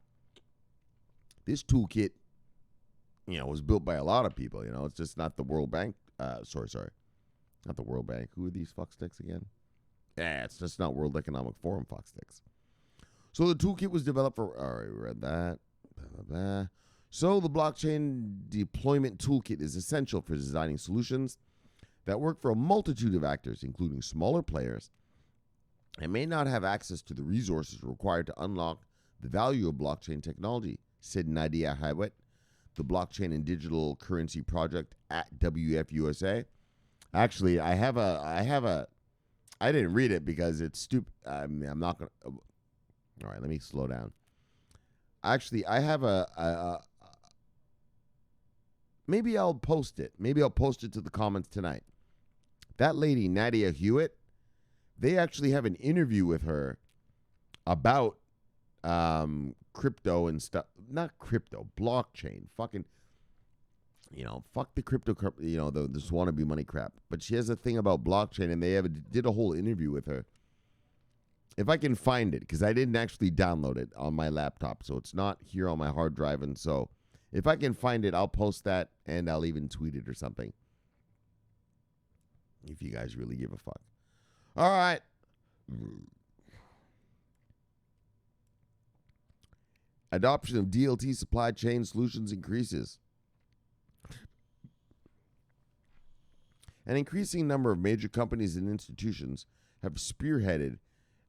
this toolkit, was built by a lot of people. It's just not the World Bank. Sorry, not the World Bank. Who are these fucksticks again? Yeah, it's just not World Economic Forum fucksticks. So the toolkit was developed for. All right, we read that. Blah, blah, blah. So the blockchain deployment toolkit is essential for designing solutions that work for a multitude of actors, including smaller players, and may not have access to the resources required to unlock the value of blockchain technology, said Nadia Hawat, the blockchain and digital currency project at WFUSA. Actually, I didn't read it because it's stupid. I'm not going to. All right, let me slow down. Actually, I have maybe I'll post it. Maybe I'll post it to the comments tonight. That lady, Nadia Hewitt, they actually have an interview with her about crypto and stuff. Not crypto, blockchain. Fucking, fuck the crypto, this wannabe money crap. But she has a thing about blockchain, and they did a whole interview with her. If I can find it, because I didn't actually download it on my laptop, so it's not here on my hard drive, and so if I can find it, I'll post that, and I'll even tweet it or something. If you guys really give a fuck. All right. Adoption of DLT supply chain solutions increases. An increasing number of major companies and institutions have spearheaded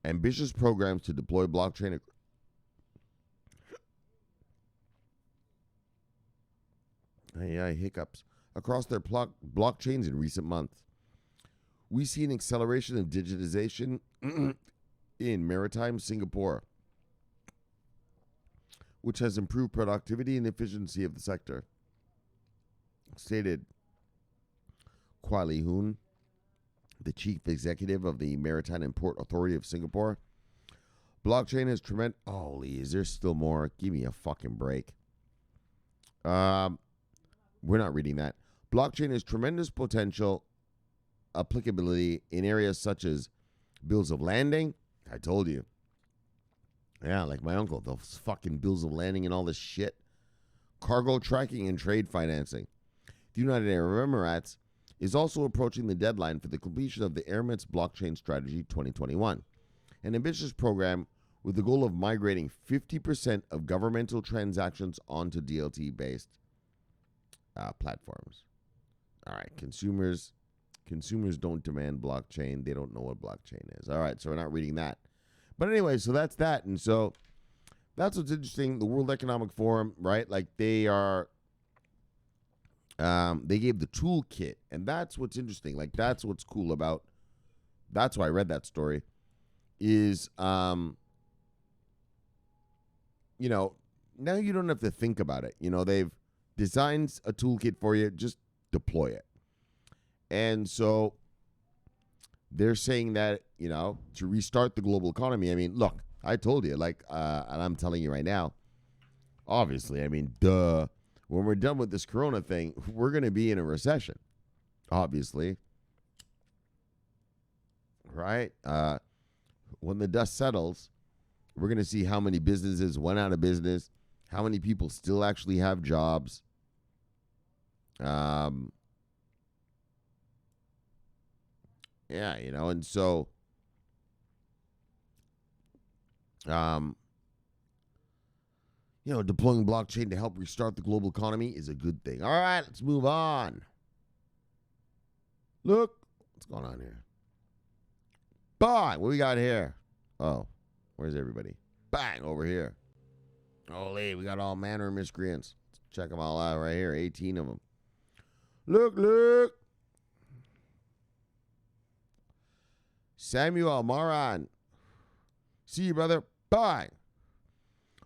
ambitious programs to deploy blockchain hiccups across their blockchains in recent months. We see an acceleration of digitization in maritime Singapore, which has improved productivity and efficiency of the sector, stated Kwa Lee Hoon, the chief executive of the Maritime and Port Authority of Singapore. Blockchain has tremendous. Holy, is there still more? Give me a fucking break. We're not reading that. Blockchain has tremendous potential applicability in areas such as bills of landing. I told you. Yeah, like my uncle, those fucking bills of landing and all this shit. Cargo tracking and trade financing. The United Arab Emirates is also approaching the deadline for the completion of the Emirates Blockchain Strategy 2021, an ambitious program with the goal of migrating 50% of governmental transactions onto DLT-based platforms. All right, consumers don't demand blockchain. They don't know what blockchain is. All right, so we're not reading that. But anyway, so that's that. And so that's what's interesting. The World Economic Forum, right? Like they gave the toolkit, and that's what's interesting. Like that's what's cool about. That's why I read that story. Is now you don't have to think about it. They've designed a toolkit for you. Just deploy it. And so they're saying that to restart the global economy. I mean, look, I told you, and I'm telling you right now. Obviously, I mean, duh. When we're done with this Corona thing, we're going to be in a recession, obviously, right? When the dust settles, we're going to see how many businesses went out of business, how many people still actually have jobs. And so, deploying blockchain to help restart the global economy is a good thing. All right, let's move on. Look, what's going on here? Bang, what we got here? Oh, where's everybody? Bang, over here. Holy, we got all manner of miscreants. Let's check them all out right here. 18 of them. Look. Samuel Moran. See you, brother. Bye.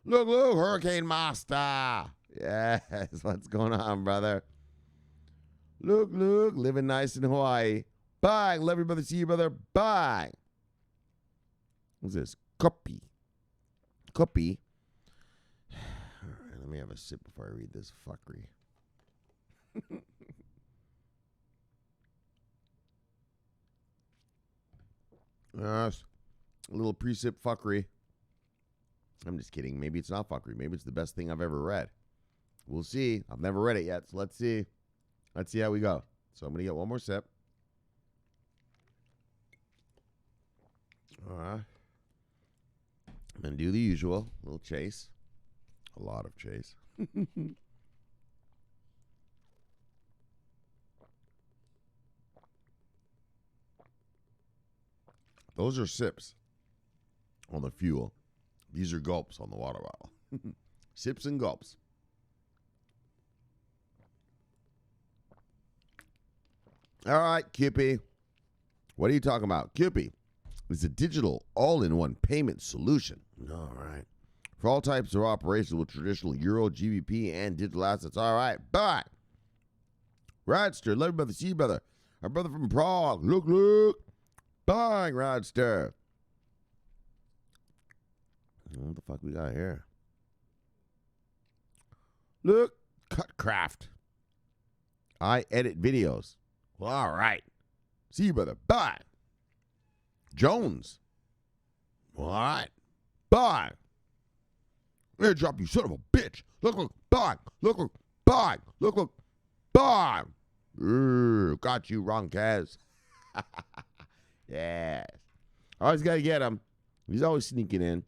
Look, Hurricane Master. Yes, what's going on, brother? Look, living nice in Hawaii. Bye. Love you, brother. See you, brother. Bye. What's this? Copy. All right, let me have a sip before I read this fuckery. Yes, a little pre-sip fuckery. I'm just kidding. Maybe it's not fuckery. Maybe it's the best thing I've ever read. We'll see. I've never read it yet, so let's see. Let's see how we go. So I'm going to get one more sip. All right. I'm going to do the usual. A little chase. A lot of chase. Those are sips on the fuel. These are gulps on the water bottle. Sips and gulps. All right, Kippy. What are you talking about? Kippy is a digital all-in-one payment solution. All right. For all types of operations with traditional Euro, GBP, and digital assets. All right. Bye. Radster, love you, brother. See you, brother. Our brother from Prague. Look. Bye, Radster. What the fuck we got here? Look. Cutcraft. I edit videos. Well, all right. See you, brother. Bye. Jones. Well, all right. Bye. Airdrop, you son of a bitch. Look. Bye. Look. Bye. Look. Bye. Got you wrong, Kaz. Yes. Always got to get him. He's always sneaking in.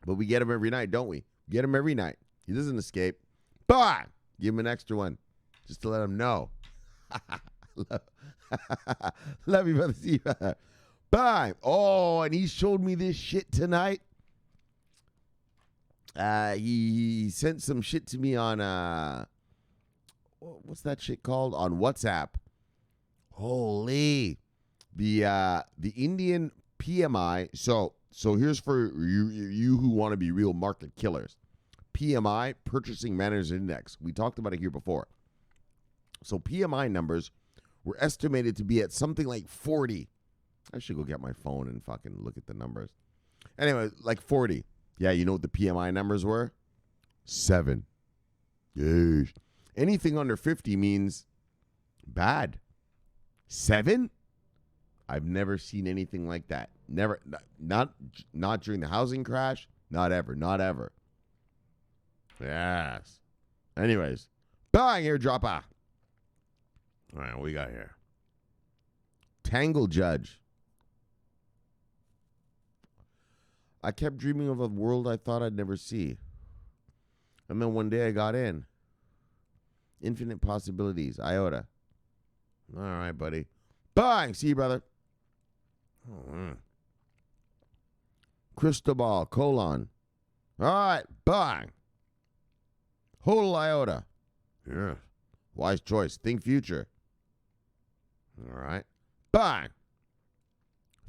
But we get him every night, don't we? Get him every night. He doesn't escape. Bye. Give him an extra one just to let him know. Love you, brother. See you, brother. Bye. Oh, and he showed me this shit tonight. He sent some shit to me on, what's that shit called? On WhatsApp. Holy. The Indian PMI. So here's for you who want to be real market killers. PMI, Purchasing Managers Index. We talked about it here before. So PMI numbers were estimated to be at something like 40. I should go get my phone and fucking look at the numbers. Anyway, like 40. Yeah, you know what the PMI numbers were? 7. Yeesh. Anything under 50 means bad. 7? I've never seen anything like that. Never. Not during the housing crash. Not ever. Yes. Anyways. Bang, airdropper. All right, what we got here? Tangle Judge. I kept dreaming of a world I thought I'd never see. And then one day I got in. Infinite possibilities. Iota. All right, buddy. Bang. See you, brother. Cristobal. Colon. All right. Bang. Hodl Iota. Yeah. Wise choice. Think future. All right. Bang.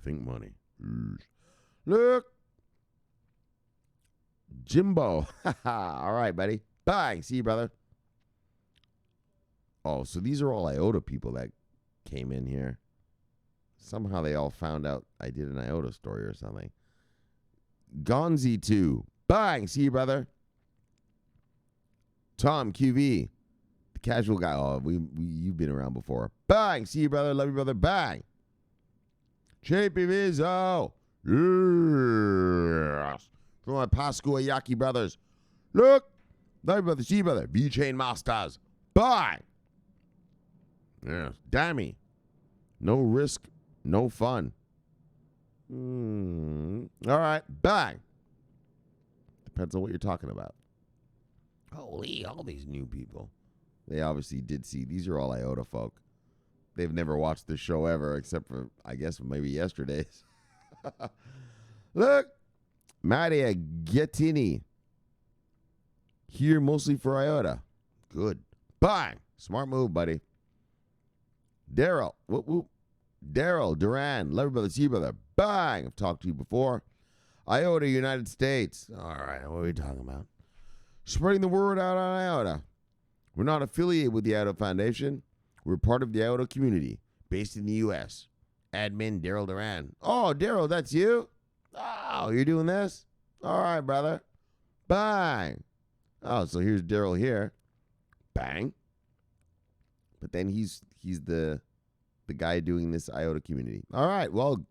Think money. Look. Jimbo. All right, buddy. Bang. See you, brother. Oh, so these are all Iota people that came in here. Somehow they all found out I did an Iota story or something. Gonzi 2. Bang. See you, brother. Tom QV. The casual guy. Oh, you've been around before. Bang. See you, brother. Love you, brother. Bang. JP Vizzo. Yes. From my Pascu Ayaki brothers. Look. Love you, brother. See you, brother. V-Chain Masters. Bang. Yes. Dammy. No risk, no fun. All right. Bang. Depends on what you're talking about. Holy, all these new people. They obviously did see. These are all Iota folk. They've never watched this show ever, except for, I guess, maybe yesterday's. Look. Maria Gettini. Here mostly for Iota. Good. Bang. Smart move, buddy. Daryl. Whoop, whoop. Daryl, Duran, love you, brother, see you, brother. Bang. I've talked to you before. Iota, United States. All right, what are we talking about? Spreading the word out on Iota. We're not affiliated with the Iota Foundation. We're part of the Iota community, based in the U.S. Admin, Daryl Duran. Oh, Daryl, that's you? Oh, you're doing this? All right, brother. Bang. Oh, so here's Daryl here. Bang. But then he's the guy doing this Iota community. All right, well,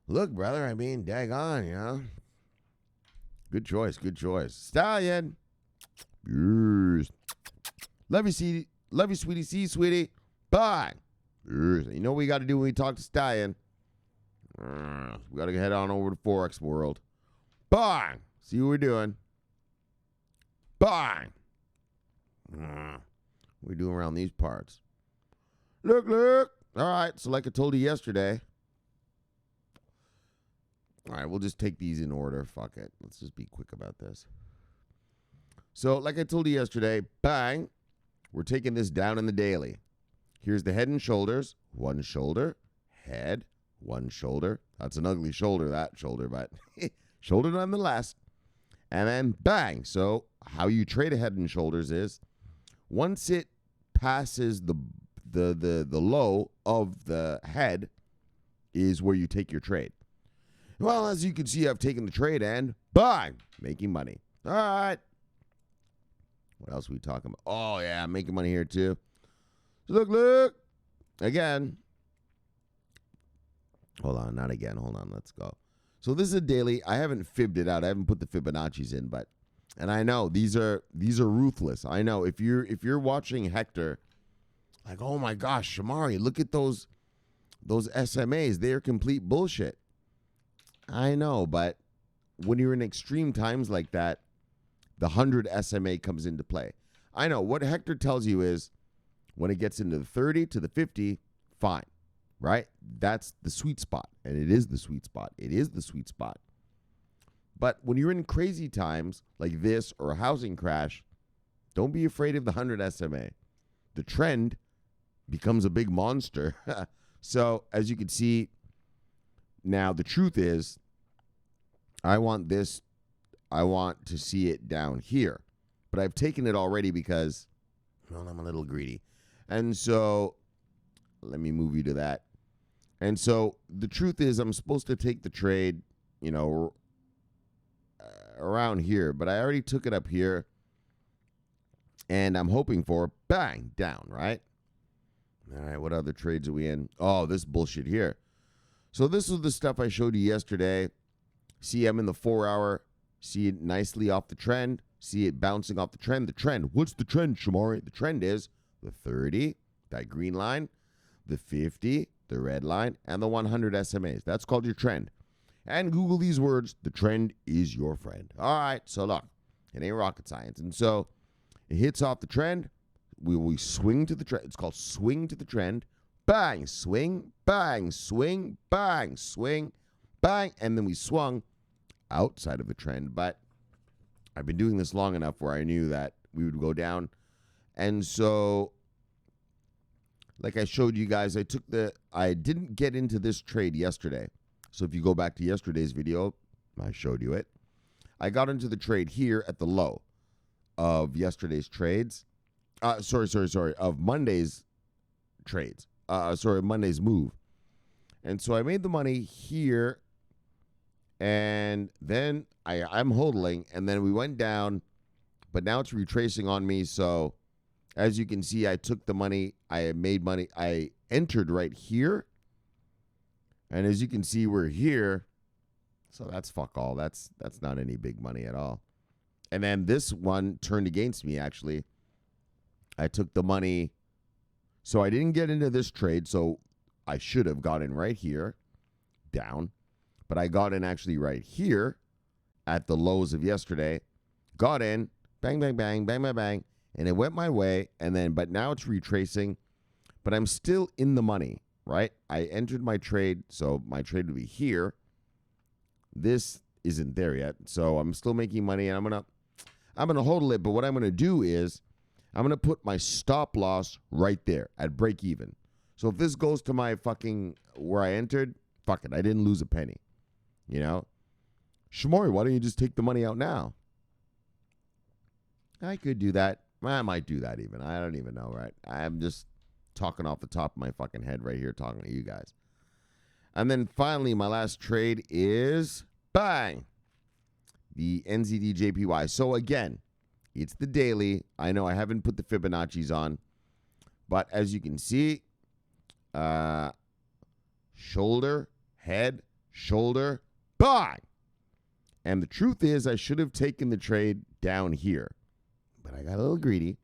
look, brother, I mean, daggone, you know. Good choice, good choice. Stallion. Yes. Love you, sweetie. See you, sweetie. Bye. Yes. You know what we got to do when we talk to Stallion? We got to head on over to Forex World. Bye. See what we're doing. Bye. What are we doing around these parts? Look. All right, so like I told you yesterday. All right, we'll just take these in order. Fuck it. Let's just be quick about this. So, like I told you yesterday, bang, we're taking this down in the daily. Here's the head and shoulders. One shoulder, head, one shoulder. That's an ugly shoulder, that shoulder, but shoulder nonetheless. And then bang. So, how you trade a head and shoulders is once it passes the low of the head is where you take your trade. Well, as you can see, I've taken the trade and bang, making money. All right. What else are we talking about? Oh, yeah, I'm making money here too. So look. Again. Hold on, not again. Hold on, let's go. So this is a daily. I haven't fibbed it out. I haven't put the Fibonacci's in, but and I know these are ruthless. I know if you're watching Hector, like, oh my gosh, Shomari, look at those SMAs. They are complete bullshit. I know, but when you're in extreme times like that, the 100 SMA comes into play. I know what Hector tells you is when it gets into the 30 to the 50, fine, right? That's the sweet spot, and it is the sweet spot. It is the sweet spot. But when you're in crazy times like this or a housing crash, don't be afraid of the 100 SMA. The trend becomes a big monster. So as you can see, now the truth is, I want to see it down here. But I've taken it already because, well, I'm a little greedy. And so, let me move you to that. And so, the truth is, I'm supposed to take the trade, around here. But I already took it up here. And I'm hoping for, bang, down, right? All right, what other trades are we in? Oh, this bullshit here. So this was the stuff I showed you yesterday. See, I'm in the 4-hour. See it nicely off the trend. See it bouncing off the trend. The trend. What's the trend, Shomari? The trend is the 30, that green line, the 50, the red line, and the 100 SMAs. That's called your trend. And Google these words. The trend is your friend. All right, so look. It ain't rocket science. And so it hits off the trend. We swing to the trend. It's called swing to the trend. Bang, swing, bang, swing, bang, swing, bang. And then we swung outside of the trend. But I've been doing this long enough where I knew that we would go down. And so, like I showed you guys, I didn't get into this trade yesterday. So if you go back to yesterday's video, I showed you it. I got into the trade here at the low of yesterday's trades. Of Monday's trades. Monday's move. And so I made the money here, and then I'm hodling, and then we went down, but now it's retracing on me. So as you can see, I took the money, I made money, I entered right here, and as you can see, we're here. So that's fuck all. That's not any big money at all. And then this one turned against me, actually. I took the money. So I didn't get into this trade, so I should have got in right here, down. But I got in actually right here at the lows of yesterday. Got in, bang, bang, bang, bang, bang, bang. And it went my way. But now it's retracing. But I'm still in the money, right? I entered my trade, so my trade would be here. This isn't there yet. So I'm still making money, and I'm going to hodl it, but what I'm going to do is I'm going to put my stop loss right there at break even. So if this goes to my fucking where I entered, fuck it, I didn't lose a penny. You know? Shomari, why don't you just take the money out now? I could do that. I might do that even. I don't even know, right? I'm just talking off the top of my fucking head right here, talking to you guys. And then finally, my last trade is, bang, the NZD-JPY. So again, it's the daily. I know I haven't put the Fibonacci's on, but as you can see, shoulder, head, shoulder, bang. And the truth is, I should have taken the trade down here, but I got a little greedy,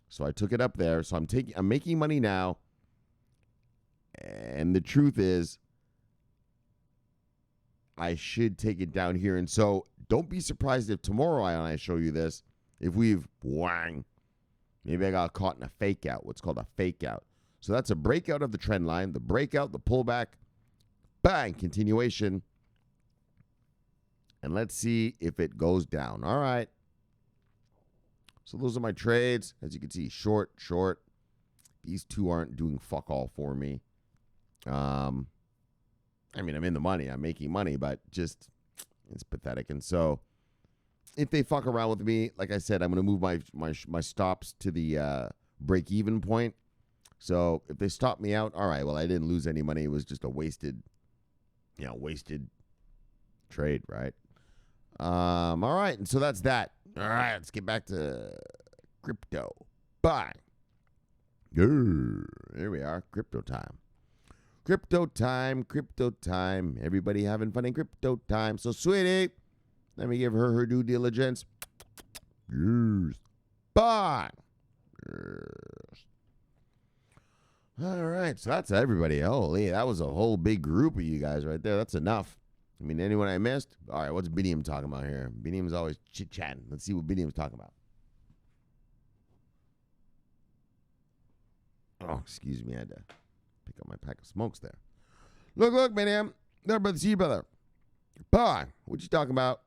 so I took it up there. So I'm making money now, and the truth is, I should take it down here. And so don't be surprised if tomorrow I show you this, if we've whang, maybe I got caught in a fake out, what's called a fake out. So that's a breakout of the trend line, the breakout, the pullback, bang, continuation. And let's see if it goes down. All right. So those are my trades. As you can see, short, short. These two aren't doing fuck all for me. I mean, I'm in the money. I'm making money, but just it's pathetic. And so if they fuck around with me, like I said, I'm going to move my stops to the break-even point. So if they stop me out, all right, well, I didn't lose any money. It was just a wasted trade, right? All right, and so that's that. All right, let's get back to crypto. Bye. Here we are, crypto time. Crypto time, crypto time. Everybody having fun in crypto time. So, sweetie, let me give her due diligence. Yes. Bye. Yes. All right, so that's everybody. Holy, that was a whole big group of you guys right there. That's enough. I mean, anyone I missed? All right, what's Biniam talking about here? Biniam's always chit-chatting. Let's see what Biniam's talking about. Oh, excuse me. I had to pick up my pack of smokes there. Look, Biniam. There, brother. See you, brother. Bye. What you talking about?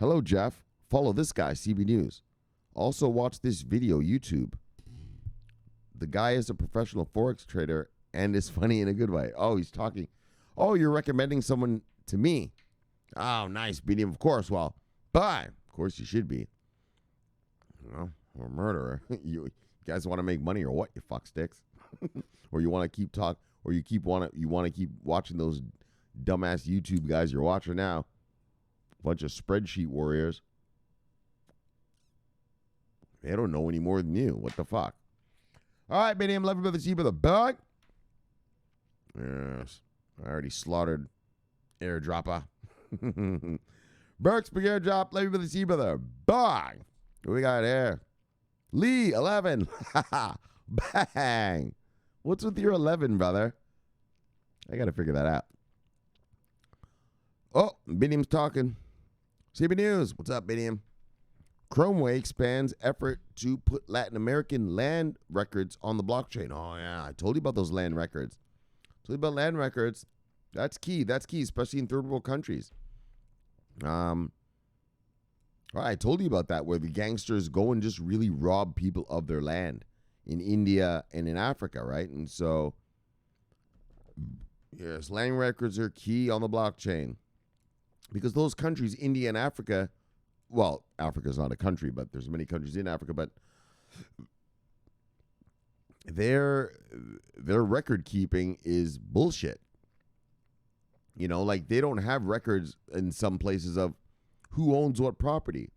Hello, Jeff. Follow this guy, CB News. Also, watch this video, YouTube. The guy is a professional Forex trader and is funny in a good way. Oh, he's talking. Oh, you're recommending someone to me. Oh, nice. Biniam, of course. Well, bye. Of course you should be. Well, or a murderer. You guys want to make money or what, you fuck sticks? Or you want to keep talk, or you want to keep watching those dumbass YouTube guys you're watching now. Bunch of spreadsheet warriors. They don't know any more than you. What the fuck? All right, Biniam, love you, brother. See you, brother. Bye. Yes. I already slaughtered airdropper. Burks, big airdrop. Love you, brother. See you, brother. Bye. What we got here? Lee, 11. Bang. What's with your 11, brother? I got to figure that out. Oh, Biniam's talking. CB News. What's up, Biniam? Chromeway expands effort to put Latin American land records on the blockchain. Oh, yeah. I told you about those land records. Told you about land records. That's key. That's key, especially in third world countries. All right, I told you about that, where the gangsters go and just really rob people of their land in India and in Africa, right? And so, yes, land records are key on the blockchain. Because those countries, India and Africa, well, Africa's not a country, but there's many countries in Africa, but their record keeping is bullshit. You know, like they don't have records in some places of who owns what property,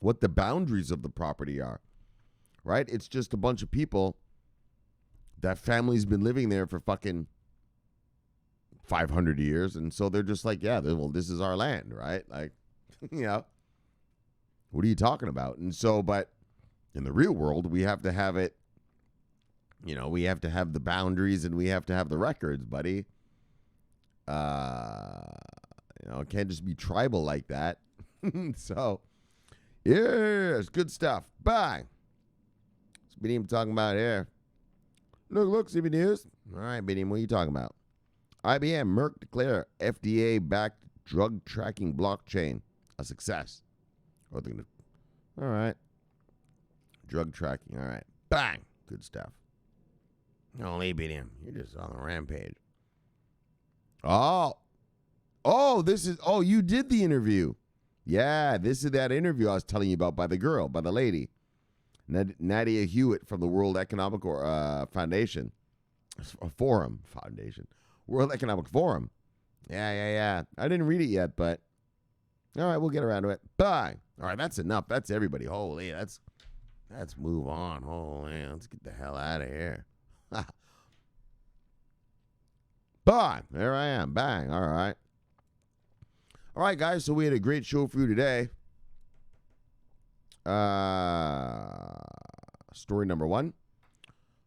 what the boundaries of the property are, right? It's just a bunch of people. That family's been living there for fucking 500 years. And so they're just like, yeah, well, this is our land, right? Like, you know, what are you talking about? And so, but in the real world, we have to have it, you know, we have to have the boundaries and we have to have the records, buddy. You know, it can't just be tribal like that. So, yes, good stuff. Bye. What's Biniam talking about here? Look, CB News. All right, Biniam, what are you talking about? IBM, Merck declare FDA-backed drug tracking blockchain a success. Oh, they're gonna. All right. Drug tracking. All right. Bang. Good stuff. No, leave it in. You're just on a rampage. Oh. Oh, this is. Oh, you did the interview. Yeah, this is that interview I was telling you about by the girl, by the lady. Nadia Hewitt from the World Economic Foundation. Foundation. World Economic Forum. Yeah. I didn't read it yet, but all right, we'll get around to it. Bye. All right, that's enough. That's everybody. Holy, let's move on. Holy, let's get the hell out of here. Bye. There I am. Bang. All right. All right, guys. So we had a great show for you today. Story number 1.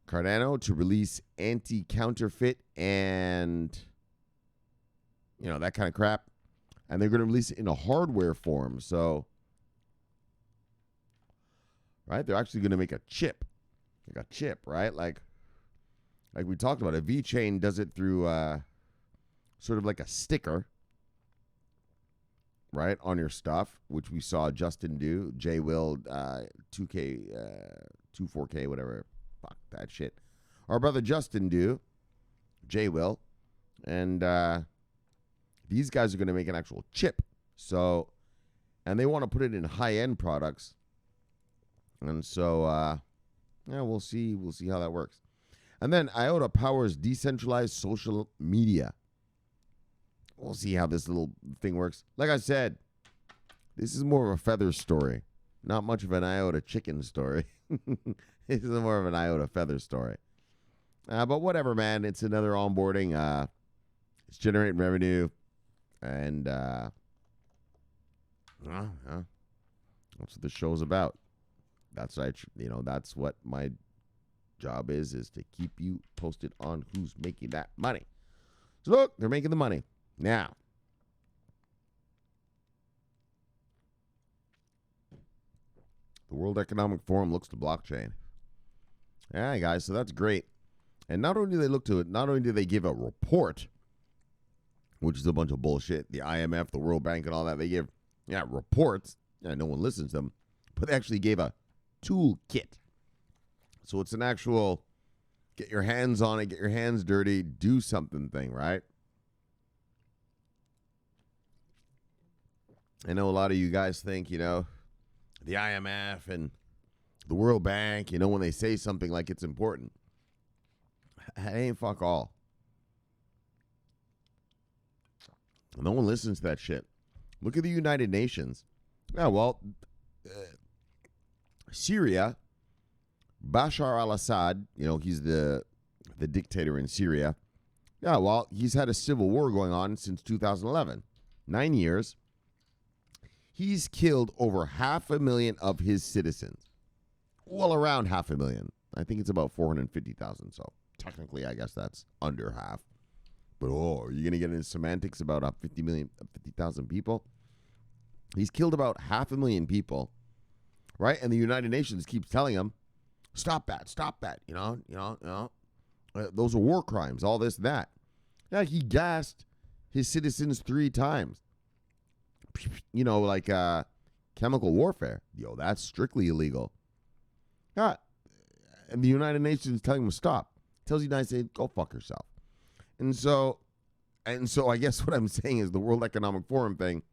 Cardano to release anti-counterfeit and, that kind of crap. And they're going to release it in a hardware form. So, right, they're actually going to make a chip. Like a chip, right? Like we talked about, a VeChain does it through sort of like a sticker, right, on your stuff, which we saw Justin do, J-Will, 2K, 24K, whatever. Fuck that shit. Our brother Justin do, J-Will, and these guys are going to make an actual chip. So, and they want to put it in high-end products. And so, we'll see how that works. And then Iota powers decentralized social media. We'll see how this little thing works. Like I said, this is more of a feather story, not much of an Iota chicken story. This is more of an Iota feather story. But whatever, man. It's another onboarding. It's generating revenue. And that's what the show's about. That's that's what my job is to keep you posted on who's making that money. So look, they're making the money. Now, the World Economic Forum looks to blockchain. Yeah, guys, so that's great. And not only do they look to it, not only do they give a report, which is a bunch of bullshit, the IMF, the World Bank, and all that, they give, reports. Yeah, no one listens to them. But they actually gave a toolkit. So it's an actual get your hands on it, get your hands dirty, do something thing, right? I know a lot of you guys think, the IMF and the World Bank, when they say something like it's important. It ain't fuck all. No one listens to that shit. Look at the United Nations. Yeah, well, Syria, Bashar al-Assad, he's the dictator in Syria. Yeah, well, he's had a civil war going on since 2011. 9 years. He's killed over 500,000 of his citizens. Well, around 500,000. I think it's about 450,000. So technically, I guess that's under half. But are you going to get into semantics about 50,000 people? He's killed about 500,000 people, right? And the United Nations keeps telling him, stop that. Those are war crimes, all this, that. Yeah, he gassed his citizens 3 times. Like chemical warfare. That's strictly illegal. Yeah. And the United Nations telling him to stop. Tells the United States, go fuck yourself. And so I guess what I'm saying is the World Economic Forum thing.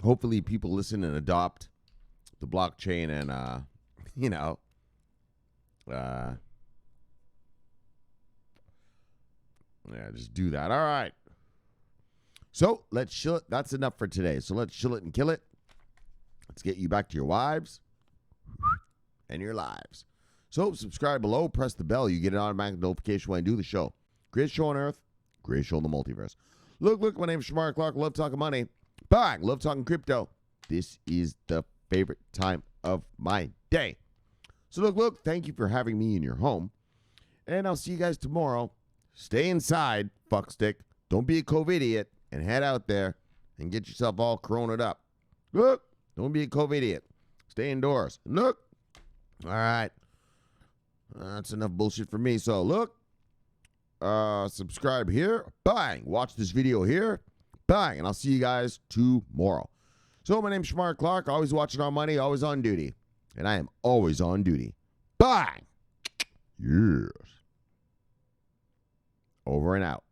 Hopefully people listen and adopt the blockchain and, just do that. All right. So let's chill it. That's enough for today. So let's chill it and kill it. Let's get you back to your wives and your lives. So subscribe below, press the bell. You get an automatic notification when I do the show. Greatest show on earth, greatest show in the multiverse. Look, my name is Shomari Clarke. Love talking money. Bang, love talking crypto. This is the favorite time of my day. So look, thank you for having me in your home. And I'll see you guys tomorrow. Stay inside, fuckstick. Don't be a COVID idiot and head out there and get yourself all coroned up. Look, don't be a COVID idiot. Stay indoors. Look. All right. That's enough bullshit for me. So look, subscribe here. Bang. Watch this video here. Bang. And I'll see you guys tomorrow. So my name's Shomari Clarke. Always watching our money. Always on duty. And I am always on duty. Bang. Yes. Over and out.